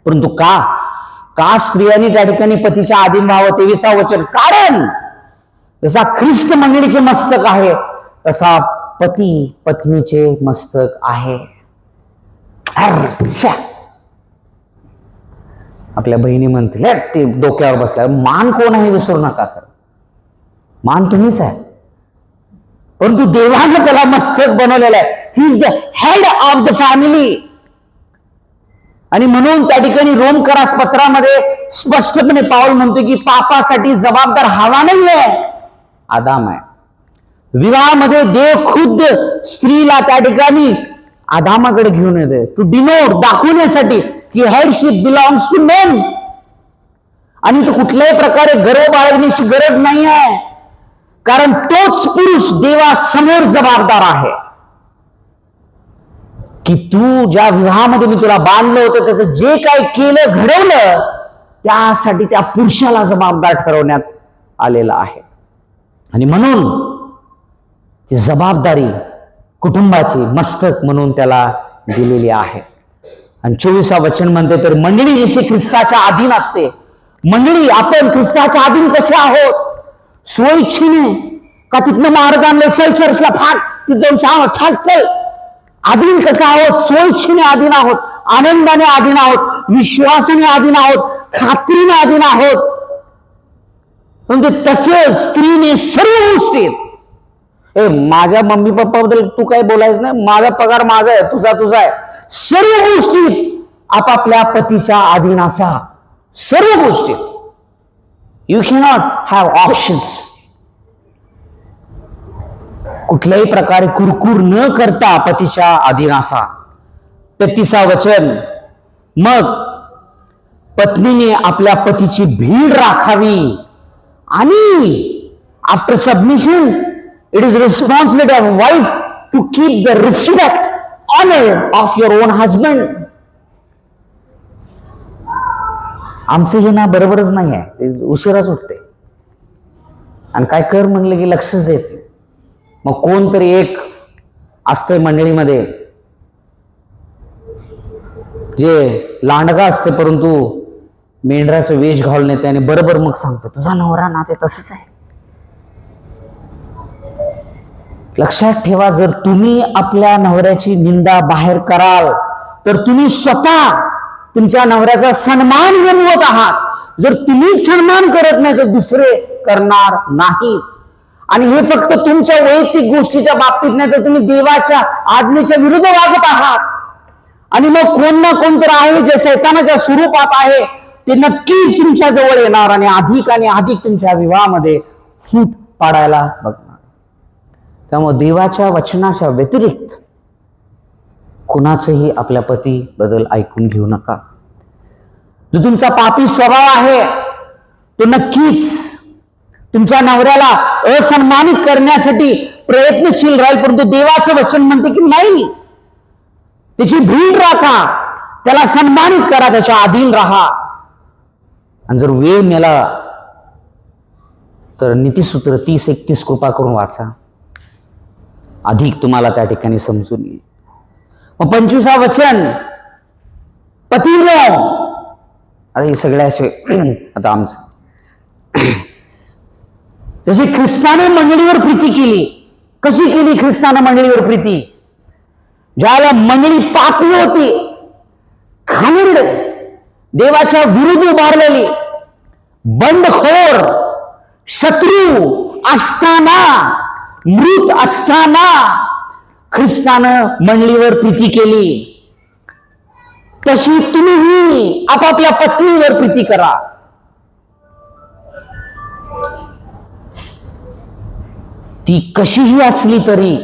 Speaker 1: परंतु का स्त्रियांनी त्या ठिकाणी पतीच्या अधीन व्हावं? 23वा वचन, कारण जसा ख्रिस्त मंडळीचे मस्तक आहे तसा पती पत्नीचे मस्तक आहे. आपल्या बहिणी म्हणतील ते डोक्यावर बसल्या, मान कोण आहे विसरू नका. मान तुम्हीच आहे, परंतु देवानं त्याला मस्तक बनवलेलं आहे. He is the head of the family. आणि म्हणून त्या ठिकाणी रोमकरास पत्रामध्ये स्पष्टपणे पाऊल म्हणतो की पापासाठी जबाबदार हवा नाही आहे, आदाम आहे. विवाहामध्ये देव खुद्द स्त्रीला त्या ठिकाणी आदामाकडे घेऊन येते टू डिनोट, दाखवण्यासाठी की हेडशिप बिलॉंग्स टू मेन. आणि तो कुठल्याही प्रकारे गर्व बाळगण्याची गरज नाही आहे, कारण तोच पुरुष देवासमोर जबाबदार आहे की तू ज्या विवाहामध्ये मी तुला बांधलं होतं त्याचं जे काही केलं घडवलं त्यासाठी त्या पुरुषाला जबाबदार ठरवण्यात आलेलं आहे. आणि म्हणून ती जबाबदारी कुटुंबाची मस्तक म्हणून त्याला दिलेली आहे. आणि 24वा वचन म्हणते तर मंडळी जशी ख्रिस्ताच्या अधीन असते. मंडळी आपण ख्रिस्ताच्या अधीन कसे आहोत? स्वइच्छेने का तिथनं मार्ग आणले, चल चर्चला फाट, तिथं जाऊन छान चल. अधीन कसं आहोत? स्वइच्छेने अधीन आहोत, आनंदाने अधीन आहोत, विश्वासाने अधीन आहोत, खात्रीने अधीन आहोत. म्हणजे तसे स्त्रीने सर्व गोष्टीत माझ्या मम्मी पप्पा बद्दल तू काय बोलायचं नाही, माझा पगार माझा आहे, तुझा आहे. सर्व गोष्टीत आपापल्या पतीच्या अधीन असा. सर्व गोष्टीत यू कॅनॉट हॅव ऑप्शन्स. कुठल्याही प्रकारे कुरकुर न करता पतीच्या अधीन असा. 33वा वचन, मग पत्नीने आपल्या पतीची भीड राखावी आणि after submission It is responsibility of wife to keep the respect, honor of your own husband. आमचं हे ना बरोबरच नाही आहे, ते उशिराच उठते आणि काय कर म्हणलं की लक्षच देत नाही. मग कोणतरी एक असते मंडळीमध्ये जे लांडगा असते, परंतु मेंढराचं वेश घालून येते आणि बरोबर मग सांगतो तुझा नवरा ना ते तसंच आहे. लक्षात ठेवा, जर तुम्ही आपल्या नवऱ्याची निंदा बाहेर कराल तर तुम्ही स्वतः तुमच्या नवऱ्याचा सन्मान गमवत आहात. जर तुम्ही सन्मान करत नाही तर दुसरे करणार नाहीत. आणि हे फक्त तुमच्या वैयक्तिक गोष्टीच्या बाबतीत नाही, तर तुम्ही देवाच्या आज्ञेच्या विरुद्ध वागत आहात. आणि मग कोण ना कोणतरी आहे जे शैतानाच्या स्वरूपात आहे, ते नक्कीच तुमच्या जवळ येणार आणि अधिक तुमच्या विवाहामध्ये फूट पाडायला बघणार. त्यामुळे देवाच्या वचनाच्या व्यतिरिक्त कुणाचंही आपल्या पती बद्दल ऐकून घेऊ नका. जो तुमचा पापी स्वभाव आहे तो नक्कीच तुमच्या नवऱ्याला असन्मानित करण्यासाठी प्रयत्नशील राहील, परंतु देवाचं वचन म्हणते की नाही, त्याची भीड राखा, त्याला सन्मानित करा, त्याच्या अधीन राहा. आणि जर वेळ मिळाला तर नीतिसूत्र 30-31 कृपा करून वाचा, अधिक तुम्हाला त्या ठिकाणी समजून येईल. मग 25 वचन, पतीनो, आता हे सगळे असे आता आमचं जशी ख्रिस्ताने मंडळीवर प्रीती केली. कशी केली ख्रिस्ताने मंडळीवर प्रीती? ज्याला मंडळी पापी होती, घाणेरड, देवाच्या विरुद्ध उभारलेली, बंडखोर, शत्रू असताना, मृत असताना ख्रिस्तानं मंडळीवर प्रीती केली. तशी तुम्हीही आपापल्या पत्नीवर प्रीती करा. ती कशीही असली तरी,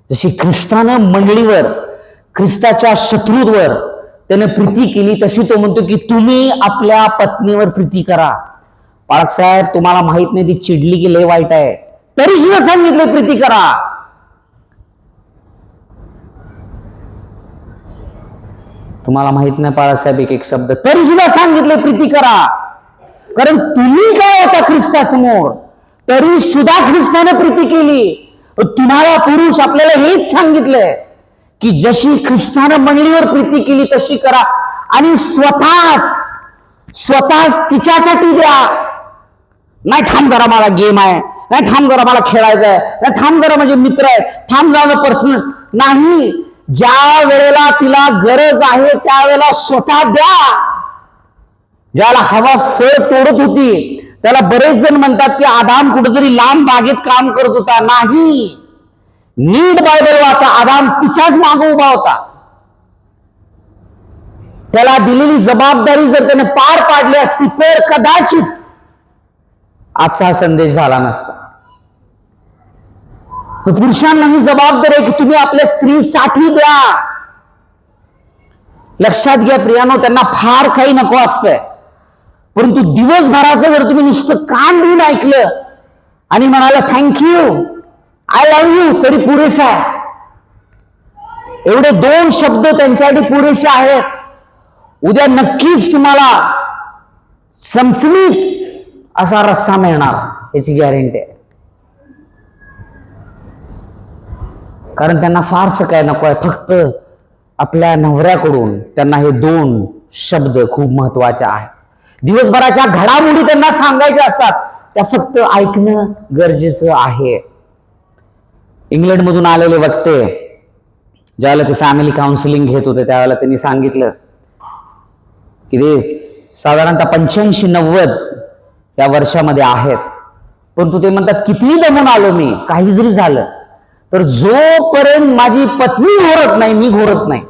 Speaker 1: जशी ख्रिस्तानं मंडळीवर, ख्रिस्ताच्या शत्रूवर त्याने प्रीती केली, तशी तो म्हणतो की तुम्ही आपल्या पत्नीवर प्रीती करा. बाळासाहेब, तुम्हाला माहित नाही ती चिडली की लय वाईट आहे, तरी सुद्धा सांगितलं प्रीती करा. तुम्हाला माहित नाही बाळासाहेब एक शब्द, तरी सुद्धा सांगितले प्रीती करा. कारण तुम्ही काय होता ख्रिस्तासमोर, तरी सुद्धा ख्रिस्ताने प्रीती केली. तुम्हाला पुरुष आपल्याला हेच सांगितलंय की जशी ख्रिस्तानं मंडळीवर प्रीती केली तशी करा. आणि स्वतःच तिच्यासाठी द्या. नाही थांब जरा मला गेम आहे, नाही थांब जरा मला खेळायचं आहे, नाही थांब जरा माझे मित्र आहेत, थांब जरा पर्सनल. नाही, ज्या वेळेला तिला गरज आहे त्यावेळेला स्वतः द्या. ज्याला हवा फळ तोडत होती त्याला बरेच जण म्हणतात की आदाम कुठेतरी लांब बागेत काम करत होता. नाही, नीट बायबल वाचा, आदाम तिच्याच मागे उभा होता. त्याला दिलेली जबाबदारी जर त्याने पार पाडली असती तर कदाचित आजचा संदेश झाला नसता. पुरुषांना ही जबाबदारी आहे की तुम्ही आपल्या स्त्रीसाठी द्या. लक्षात घ्या प्रियानो, त्यांना फार काही नको असतंय, परंतु दिवसभराचं जर तुम्ही नुसतं कान देऊन ऐकलं आणि म्हणाला थँक्यू, आय लव्ह यू, तरी पुरेसं आहे. एवढे 2 शब्द त्यांच्यासाठी पुरेसे आहेत. उद्या नक्कीच तुम्हाला समसमीत असा रस्सा मिळणार, याची गॅरंटी आहे. कारण त्यांना फारसं काय नको आहे, फक्त आपल्या नवऱ्याकडून त्यांना हे 2 शब्द खूप महत्वाचे आहेत. दिवसभराच्या घडामोडी त्यांना सांगायच्या असतात, त्या फक्त ऐकणं गरजेचं आहे. इंग्लंडमधून आलेले वक्ते ज्यावेळेला ते फॅमिली काउन्सिलिंग घेत होते त्यावेळेला त्यांनी सांगितलं की ते साधारणतः 85-90 या वर्षामध्ये आहेत, परंतु ते म्हणतात कितीही दमून आलो मी, काही जरी झालं तर जोपर्यंत माझी पत्नी घोरत नाही, मी घोरत नाही.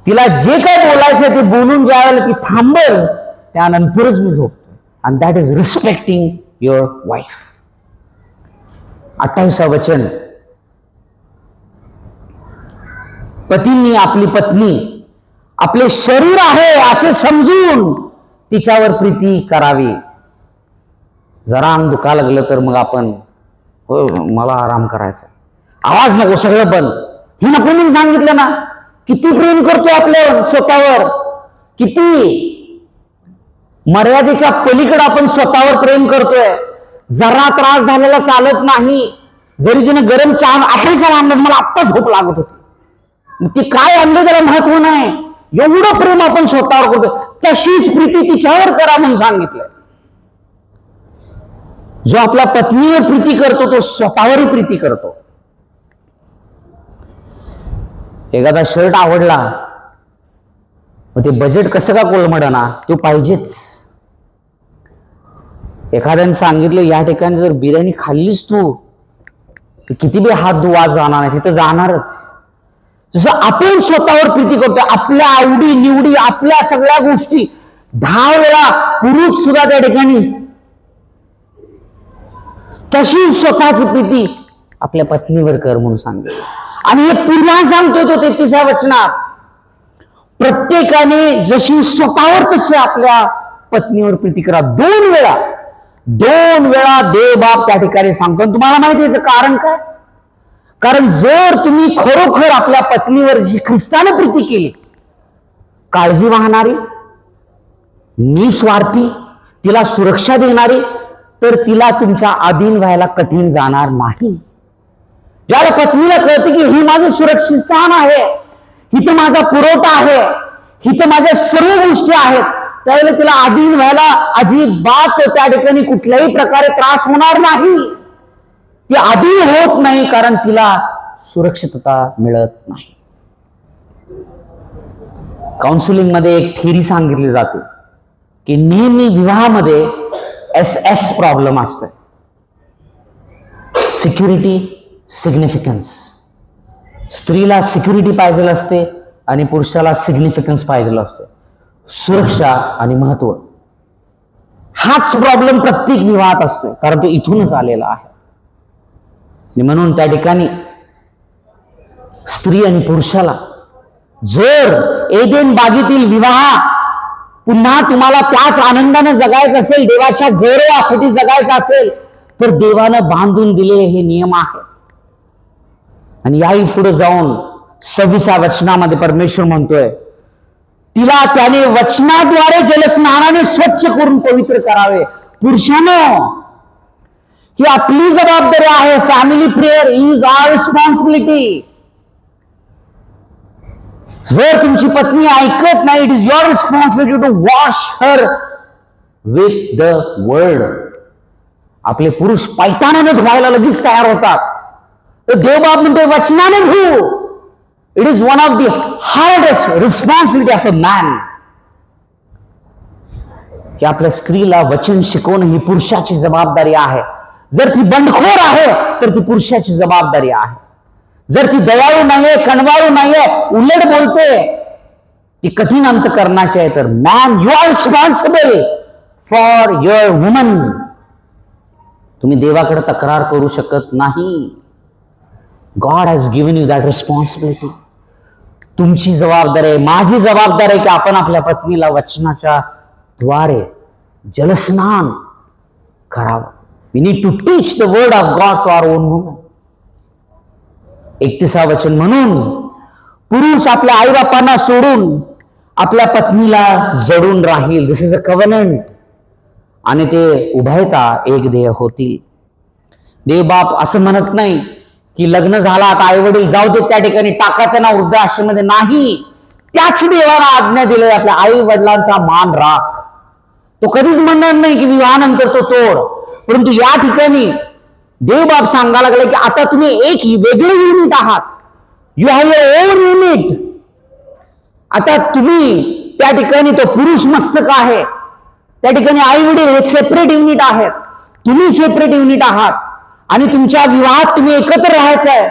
Speaker 1: तिला जे काय बोलायचं ते बोलून ज्यावेळेला ती थांबल त्यानंतरच मी झोपतो. and that is respecting your wife. 28 वचन, पतींनी आपली पत्नी आपले शरीर आहे असे समजून तिच्यावर प्रीती करावी. जरा अंग दुखा लागलं तर मग आपण हो, मला आराम करायचा, आवाज नको, सगळं बंद. ही नको म्हणून सांगितलं ना. किती प्रेम करतो आपल्या स्वतःवर, किती मर्यादेच्या पलीकडे आपण स्वतःवर प्रेम करतोय. जरा त्रास झालेला चालत नाही. जरी तिने गरम चहा आपल्याला आणलं, मला आत्ता झोप लागत होती, ती काय आणलं त्याला महत्व नाही. एवढं प्रेम आपण स्वतःवर करतो. तशीच प्रीती तिच्यावर करा म्हणून सांगितलंय. जो आपल्या पत्नीवर प्रीती करतो तो स्वतःवरही प्रीती करतो. एखादा शर्ट आवडला, मग ते बजेट कसं का कोलमडना, तो पाहिजेच. एखाद्याने सांगितलं या ठिकाणी जर बिर्याणी खाल्लीस तू तर किती बी हात धुवा जाणार नाही, तिथं जाणारच. जसं आपण स्वतःवर प्रीती करतो, आपल्या आवडी निवडी, आपल्या सगळ्या गोष्टी 10 वेळा पुरुष सुद्धा त्या ठिकाणी, तशी स्वतःची प्रीती आपल्या पत्नीवर कर म्हणून सांगितलं. आणि हे पुन्हा सांगतोय तो 33व्या वचनात, प्रत्येकाने जशी स्वतःवर तशी आपल्या पत्नीवर प्रीती करा. 2 वेळा देव बाप त्या ठिकाणी सांगतो. तुम्हाला माहिती आहे कारण काय? कारण जर तुम्ही खरोखर आपल्या पत्नीवर जी ख्रिस्ताने प्रीती केली, काळजी वाहणारी, निस्वार्थी, तिला सुरक्षा देणारी, तर तिला तुमच्या अधीन व्हायला कठीण जाणार नाही. ज्याला पत्नीला कळते की ही माझं सुरक्षित स्थान आहे, हिथं माझा पुरवठा आहे, हिथं माझ्या सर्व गोष्टी आहेत, त्यावेळेला तिला अधीन व्हायला अजिबात त्या ठिकाणी कुठल्याही प्रकारे त्रास होणार नाही. ती अधीन होत नाही कारण तिला सुरक्षितता मिळत नाही. काउन्सिलिंग मध्ये एक थिअरी सांगितली जाते की नेहमी विवाहामध्ये SS प्रॉब्लेम असतोय, सिक्युरिटी, सिग्निफिकन्स. स्त्रीला सिक्युरिटी पाहिजे असते आणि पुरुषाला सिग्निफिकन्स पाहिजे असते, सुरक्षा आणि महत्व. हाच प्रॉब्लेम प्रत्येक विवाहात असतोय कारण तो इथूनच आलेला आहे. म्हणून त्या ठिकाणी स्त्री आणि पुरुषाला जर एदेन बागेतील विवाह पुन्हा तुम्हाला त्याच आनंदाने जगायचं असेल, देवाच्या गौरवासाठी जगायचं असेल, तर देवानं बांधून दिलेले हे नियम आहेत. आणि याही पुढे जाऊन 26व्या वचनामध्ये परमेश्वर म्हणतोय, तिला त्याने वचनाद्वारे जलस्नानाने स्वच्छ करून पवित्र करावे. पुरुषानं, ही आपली जबाबदारी आहे. Family prayer is our responsibility. जर तुमची पत्नी ऐकत नाही, it is your responsibility to wash her with the word. आपले पुरुष पैतानाने धुवायला लगेच तयार होतात, तर देवबाप म्हणते वचनाने धुऊ. It is one of the hardest responsibility of a man, की आपल्या स्त्रीला वचन शिकवणं ही पुरुषाची जबाबदारी आहे. जर ती बंडखोर आहे तर ती पुरुषाची जबाबदारी आहे. जर ती दयाळू नाहीये, कणवाळू नाहीये, उलट बोलते, ती कठीण अंतकरणाची आहे, तर man you are responsible for your woman. तुम्ही देवाकडे तक्रार करू शकत नाही. God has given you that responsibility. तुमची जबाबदारी आहे, माझी जबाबदारी आहे की आपण आपल्या पत्नीला वचनाच्या द्वारे जलस्नान करावं. We need to teach the word of God to our own woman. 31 वचन, म्हणून पुरुष आपल्या आई बापांना सोडून आपल्या पत्नीला जडून राहील. दिस इज अ कव्हनंट. आणि ते उभयता एक देह होतील. देवबाप असं म्हणत नाही की लग्न झाला आता आई वडील जाऊ दे त्या ठिकाणी, टाका त्यांना वृद्धाश्रममध्ये. नाही, त्याच देवाला आज्ञा दिली आपल्या आई वडिलांचा मान राख. तो कधीच म्हणणार नाही की विवाहानंतर तो तोड. परंतु या ठिकाणी देवबाप सांगायला लागले की आता तुम्ही एक वेगळे युनिट आहात. You have your on unit. आता तुम्ही त्या ठिकाणी, तो पुरुष मस्तक आहे, त्या ठिकाणी आई वडील हे सेपरेट युनिट आहेत, तुम्ही सेपरेट युनिट आहात. आणि तुमच्या विवाहात तुम्ही एकत्र राहायचं आहे.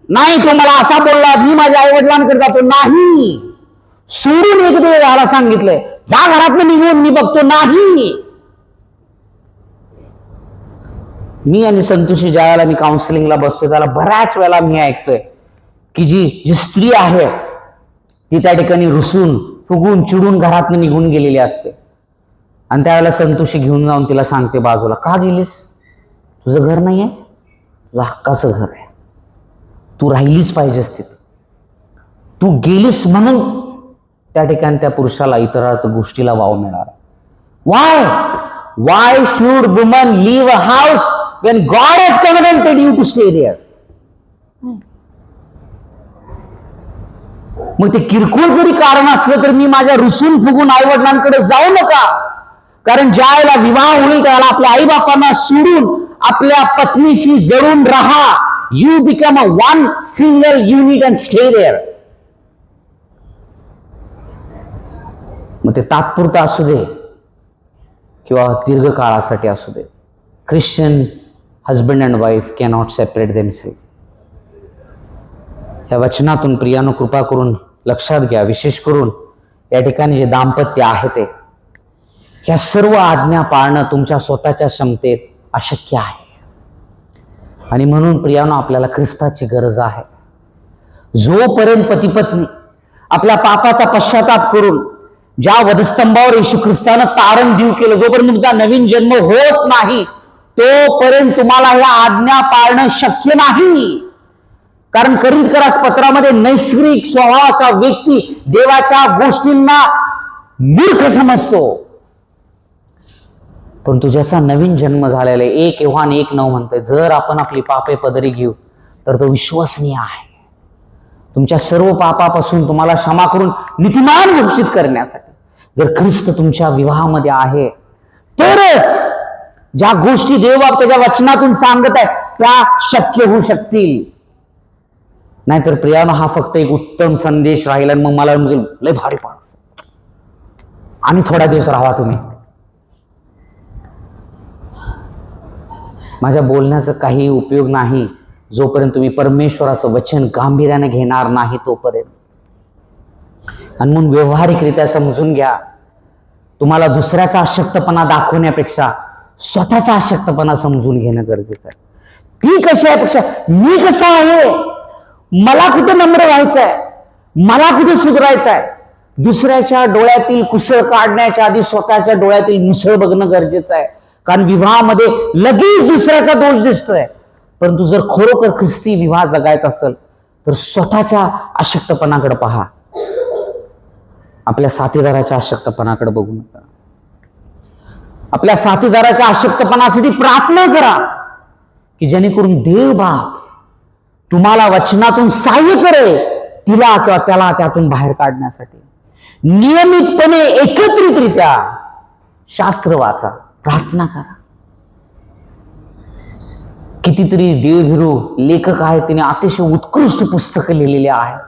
Speaker 1: नाही तो मला असा बोलला, मी माझ्या आई वडिलांकडे जातो. नाही, सोडून एक देव राहायला सांगितलंय. जा घरातून निघून मी बघतो. नाही. मी आणि संतोषी ज्यावेळेला मी काउन्सिलिंगला बसतो त्याला बऱ्याच वेळेला मी ऐकतोय की जी स्त्री आहे ती त्या ठिकाणी रुसून फुगून चिडून घरातून निघून गेलेली असते. आणि त्यावेळेला संतोषी घेऊन जाऊन तिला सांगते बाजूला, का गेलीस? तुझं घर नाहीये? तुझं हक्काचं घर आहे, तू राहिलीच पाहिजेस तिथं. तू गेलीस म्हणून त्या ठिकाणी त्या पुरुषाला इतर गोष्टीला वाव मिळाला. Why should woman leave a house when God has commanded you to stay there? मग ते किरकोळ जरी कारण असलं तर मी माझ्या रुसून फुगून आई वडिलांकडे जाऊ नका. कारण ज्या वेळेला विवाह होईल त्याला आपल्या आई बापांना सोडून आपल्या पत्नीशी जळून राहा. You become a one single unit and stay there. मग ते तात्पुरतं असू दे किंवा दीर्घकाळासाठी असू दे. Christian husband and wife cannot separate themselves. या वचनातून प्रियानो कृपा करून लक्षात घ्या, विशेष करून या ठिकाणी जे दाम्पत्य आहे ते ह्या सर्व आज्ञा पाळणं तुमच्या स्वतःच्या क्षमतेत अशक्य आहे. आणि म्हणून प्रियानो आपल्याला ख्रिस्ताची गरज आहे. जोपर्यंत पती पत्नी आपल्या पापाचा पश्चाताप करून ज्या वधस्तंभावर येशू ख्रिस्तानं तारण देऊ केलं, जोपर्यंत तुमचा नवीन जन्म होत नाही तोपर्यंत तुम्हाला ह्या आज्ञा पाळणं शक्य नाही. कारण करिंथकरास पत्रामध्ये नैसर्गिक स्वभावाचा व्यक्ती देवाच्या गोष्टींना मूर्ख समजतो. परंतु ज्याचा नवीन जन्म झालेला आहे, 1 योहान 1:9 म्हणतोय, जर आपण आपली पापे पदरी घेऊ तर तो विश्वसनीय आहे तुमच्या सर्व पापापासून तुम्हाला क्षमा करून नीतिमान घोषित करण्यासाठी. जर ख्रिस्त तुमच्या विवाहामध्ये आहे तरच ज्या गोष्टी देवबाप त्याच्या वचनातून सांगत आहे त्या शक्य होऊ शकतील. नाहीतर प्रियानो हा फक्त एक उत्तम संदेश राहील आणि मग मला लय भारी पाड आणि थोडा दिवस राहा तुम्ही. माझ्या बोलण्याचा काही उपयोग नाही जोपर्यंत तुम्ही परमेश्वराचं वचन गांभीर्याने घेणार नाही तोपर्यंत. आणि म्हणून व्यवहारिकरित्या समजून घ्या, तुम्हाला दुसऱ्याचा अशक्तपणा दाखवण्यापेक्षा स्वतःचा अशक्तपणा समजून घेणं गरजेचं आहे. ती कशी आहे पेक्षा मी कसा आहे, मला कुठे नम्र व्हायचं आहे, मला कुठे सुधारायचं आहे. दुसऱ्याच्या डोळ्यातील कुसळ काढण्याच्या आधी स्वतःच्या डोळ्यातील मुसळ बघणं गरजेचं आहे. कारण विवाहामध्ये लगेच दुसऱ्याचा दोष दिसतोय. परंतु जर खरोखर ख्रिस्ती विवाह जगायचा असेल तर स्वतःच्या अशक्तपणाकडे पहा, आपल्या साथीदाराच्या अशक्तपणाकडे बघू नका. आपल्या साथीदाराच्या अशक्तपणासाठी प्रार्थना करा की जेणेकरून देव बाप तुम्हाला वचनातून सहाय्य करेल तिला किंवा त्याला त्यातून बाहेर काढण्यासाठी. नियमितपणे एकत्रितरित्या शास्त्र वाचा, प्रार्थना करा. कितीतरी देवभिरू लेखक आहेत, त्यांनी अतिशय उत्कृष्ट पुस्तकं लिहिलेली आहेत.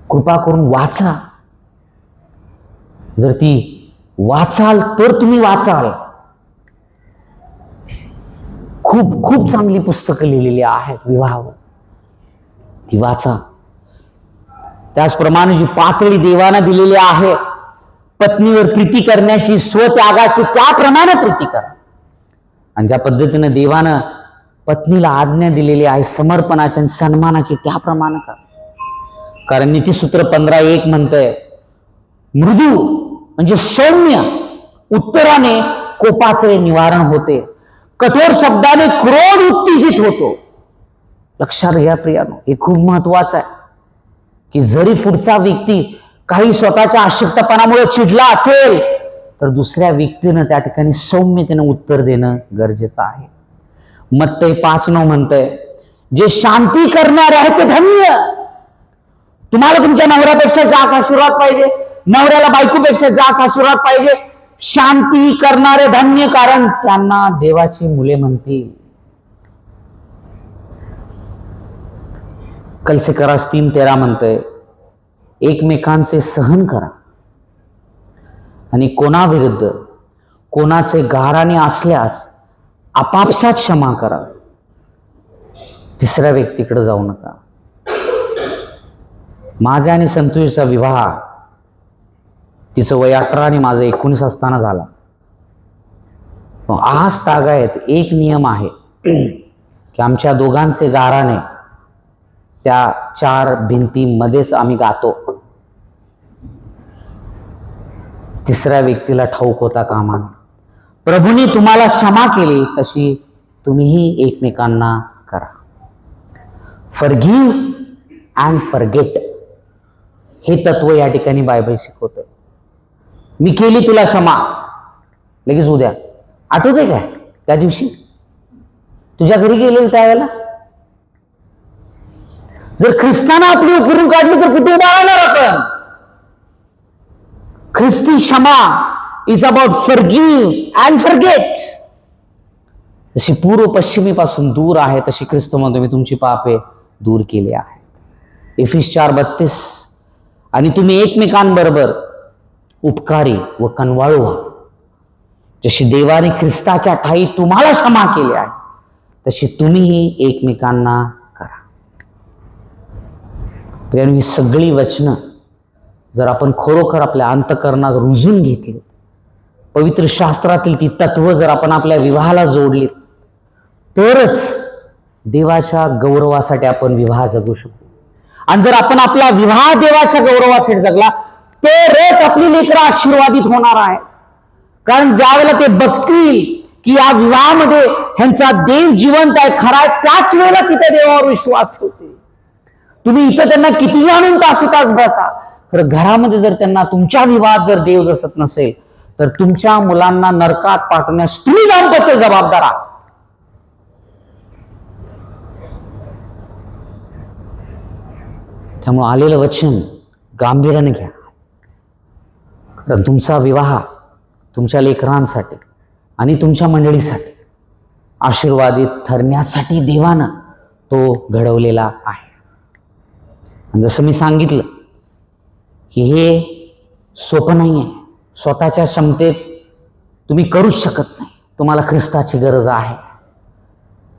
Speaker 1: कृपा करून वाचा. जर ती वाचाल तर तुम्ही वाचाल. खूप खूप चांगली पुस्तकं लिहिलेली आहेत विवाहावर, ती वाचा. त्याचप्रमाणे जी पातळी देवानं दिलेली आहे पत्नीवर प्रीती करण्याची, स्वत्यागाची, त्याप्रमाणे प्रीती करा. आणि ज्या पद्धतीने देवानं पत्नीला आज्ञा दिलेली आहे समर्पणाची आणि सन्मानाची, त्याप्रमाणे करा. कारण नीतिसूत्र 15:1 म्हणतंय, मृदू म्हणजे सौम्य उत्तराने कोपाचे निवारण होते, कठोर शब्दाने क्रोध उत्तेजित होतो. लक्षात घ्या प्रियानो, हे खूप महत्वाचं आहे की जरी पुढचा व्यक्ती काही स्वतःच्या अशक्तपणामुळे चिडला असेल तर दुसऱ्या व्यक्तीनं त्या ठिकाणी सौम्यतेने उत्तर देणं गरजेचं आहे. मत्तई 5:9 म्हणतंय, जे शांती करणारे आहेत ते धन्य. तुम्हाला तुमच्या नवऱ्यापेक्षा जास्त आशीर्वाद पाहिजे, नवऱ्याला बायकोपेक्षा जास्त आशीर्वाद पाहिजे. शांती करणारे धन्य, कारण त्यांना देवाची मुले म्हणतील. कलसेकरास 3:13 म्हणतंय, एकमेकांचे सहन करा आणि कोणाविरुद्ध कोणाचे गाराणे असल्यास आपापसात क्षमा करा, तिसऱ्या व्यक्तीकडे जाऊ नका. माझा आणि संतोषीचा विवाह, तिचं वय 18 आणि माझं 19 असताना झाला. आज तागायत एक नियम आहे की आमच्या दोघांचे गाराणे त्या 4 भिंतीमध्येच आम्ही गातो. तिसऱ्या व्यक्तीला ठाऊक होता कामा नये. प्रभूने तुम्हाला क्षमा केली तशी तुम्हीही एकमेकांना करा. फॉरगिव्ह अँड फॉरगेट हे तत्व या ठिकाणी बायबल शिकवतं. मी केली तुला क्षमा, लगेच उद्या आठवते काय त्या दिवशी तुझ्या घरी गेलेलं त्यावेळेला? जर ख्रिस्तानं आपली उकरून काढली तर कुठे उभा राहणार आपण? ख्रिस्ती क्षमा is about forgive and forget. जशी पूर्व पश्चिमेपासून दूर आहे तशी ख्रिस्त म्हणतो मी तुमची पापे दूर केली आहेत. एफिस 4:32. आणि तुम्ही एकमेकांबरोबर उपकारी व कनवाळू व्हा, जशी देवाने ख्रिस्ताच्या ठायी तुम्हाला क्षमा केली आहे तशी तुम्हीही एकमेकांना करा. प्रियांनो, ही सगळी वचनं जर आपण खरोखर आपल्या अंतःकरणात रुजून घेतली, पवित्र शास्त्रातील ती तत्व जर आपण आपल्या विवाहाला जोडली, तरच देवाच्या गौरवासाठी आपण विवाह जगू शकतो. आणि जर आपण आपला विवाह देवाच्या गौरवासाठी जगला तरच आपली लेकरं आशीर्वादित होणार आहे. कारण ज्यावेळेला ते बघतील की या विवाहामध्ये ह्यांचा देव जिवंत आहे, खरा आहे, त्याच वेळेला तिथे देवावर विश्वास ठेवतील. तुम्ही इथं त्यांना कितीही आणून तास बसा, तर घरामध्ये जर त्यांना तुमच्या विवाहात जर देव दिसत नसेल तर तुमच्या मुलांना नरकात पाठवण्यास तुम्ही दाम्पत्य जबाबदार आहात. त्यामुळे आलेलं वचन गांभीर्याने घ्या. कारण तुमचा विवाह तुमच्या लेकरांसाठी आणि तुमच्या मंडळीसाठी आशीर्वादित ठरण्यासाठी देवानं तो घडवलेला आहे. आणि जसं मी सांगितलं की हे सोपं नाही आहे. स्वतःच्या क्षमतेत तुम्ही करूच शकत नाही. तुम्हाला ख्रिस्ताची गरज आहे.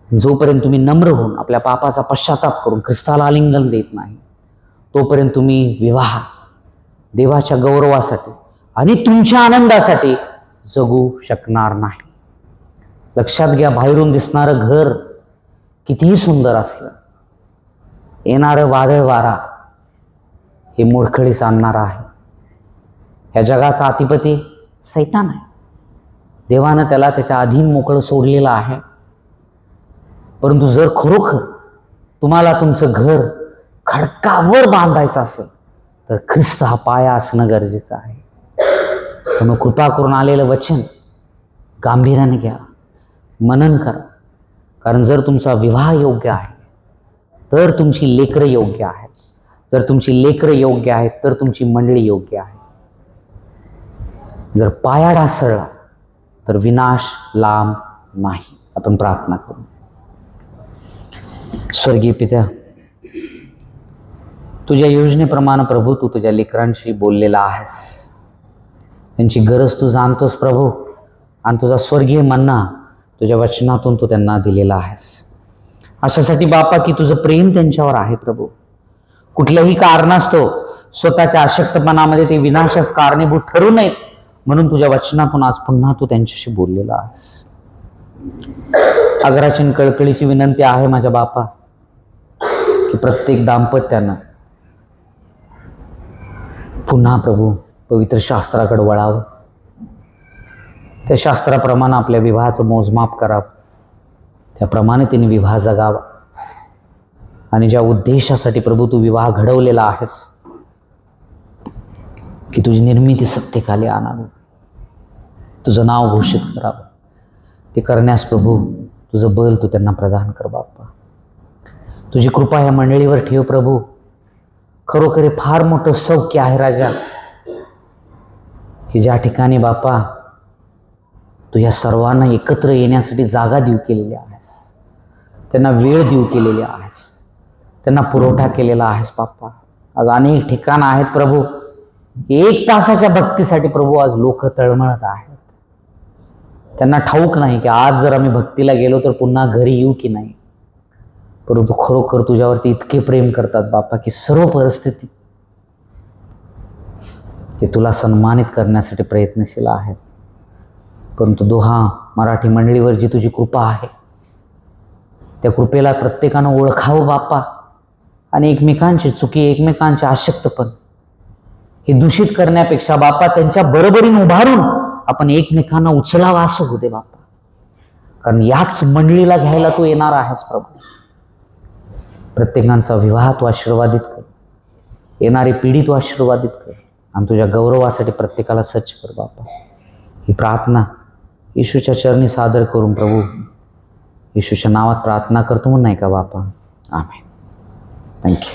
Speaker 1: जोपर्यंत तुम्ही नम्र होऊन आपल्या पापाचा पश्चाताप करून ख्रिस्ताला आलिंगन देत नाही, तोपर्यंत तुम्ही विवाह देवाच्या गौरवासाठी आणि तुमच्या आनंदासाठी जगू शकणार नाही. लक्षात घ्या, बाहेरून दिसणारं घर कितीही सुंदर असलं, येणारं वादळ वारा हे मोडखळीस आणणार आहे. ह्या जगाचा अधिपती सैतान आहे. देवानं त्याला त्याच्या अधीन मोकळं सोडलेलं आहे. परंतु जर खरोखर तुम्हाला तुमचं घर खडकावर बांधायचं असेल तर ख्रिस्त हा पाया असणं गरजेचं आहे. म्हणून कृपा करून आलेलं वचन गांभीर्याने घ्या, मनन करा. कारण जर तुमचा विवाह योग्य आहे तर तुमची लेकरं योग्य आहेत. जर तुमची लेकरं योग्य आहेत तर तुमची मंडळी योग्य आहे. जर पाया ढासळला तर विनाश लांब नाही. आपण प्रार्थना करू. स्वर्गीय पित्या, तुझ्या योजनेप्रमाणे प्रभू तू तुझ्या लेकरांशी बोललेला आहेस. त्यांची गरज तू जाणतोस प्रभू, आणि तुझा स्वर्गीय मन्ना तुझ्या वचनातून तू त्यांना दिलेला आहेस. अशासाठी बापा की तुझं प्रेम त्यांच्यावर आहे प्रभू. कुठल्याही कारणास्तव स्वतःच्या अशक्तपणामध्ये ते विनाशास कारणीभूत ठरू नयेत म्हणून तुझ्या वचनातून आज पुन्हा तू त्यांच्याशी बोललेला आहेस. आग्राची कळकळीची विनंती आहे माझ्या बापा की प्रत्येक दाम्पत्यानं पुन्हा प्रभू पवित्र शास्त्राकडे वळावं. त्या शास्त्राप्रमाणे आपल्या विवाहाचं मोजमाप करावं. त्याप्रमाणे त्यांनी विवाह जगावा. आणि ज्या उद्देशासाठी प्रभू तू विवाह घडवलेला आहेस की तुझी निर्मिती सत्यकाली आणावी, तुझं नाव घोषित करावं, ते करण्यास प्रभू तुझं बल तू त्यांना प्रदान कर बाप्पा. तुझी कृपा या मंडळीवर ठेव प्रभू. खरोखर फार मोठं सौख्य आहे राजा की ज्या ठिकाणी बापा तू या सर्वांना एकत्र येण्यासाठी जागा देऊ केलेली आहेस, त्यांना वेळ देऊ केलेली आहेस, त्यांना पुरवठा केलेला आहेस बाप्पा. आज अनेक ठिकाणं आहेत प्रभू, 1 तासाच्या भक्तीसाठी प्रभू आज लोक तळमळत आहेत. त्यांना ठाऊक नाही की आज जर आम्ही भक्तीला गेलो तर पुन्हा घरी येऊ की नाही. परंतु खरोखर तुझ्यावरती इतके प्रेम करतात बाप्पा की सर्व परिस्थितीत ते तुला सन्मानित करण्यासाठी प्रयत्नशील आहेत. परंतु दोहा मराठी मंडळीवर जी तुझी कृपा आहे त्या कृपेला प्रत्येकानं ओळखावं बाप्पा. आणि एकमेकांची चुकी, एकमेकांचे आशक्तपण हे दूषित करण्यापेक्षा बाप्पा त्यांच्या बरोबरीने उभारून आपण एकमेकांना उचलावा असं होते बाप्पा. कारण याच मंडळीला घ्यायला तू येणार आहेस प्रभू. प्रत्येकांचा विवाह तू आशीर्वादित कर, येणारी पिढी तू आशीर्वादित कर आणि तुझ्या गौरवासाठी प्रत्येकाला सज्ज कर बापा. ही प्रार्थना येशूच्या चरणी सादर करून प्रभू येशूच्या नावात प्रार्थना करतो म्हणून नाही का बापा. आमेन. थँक्यू.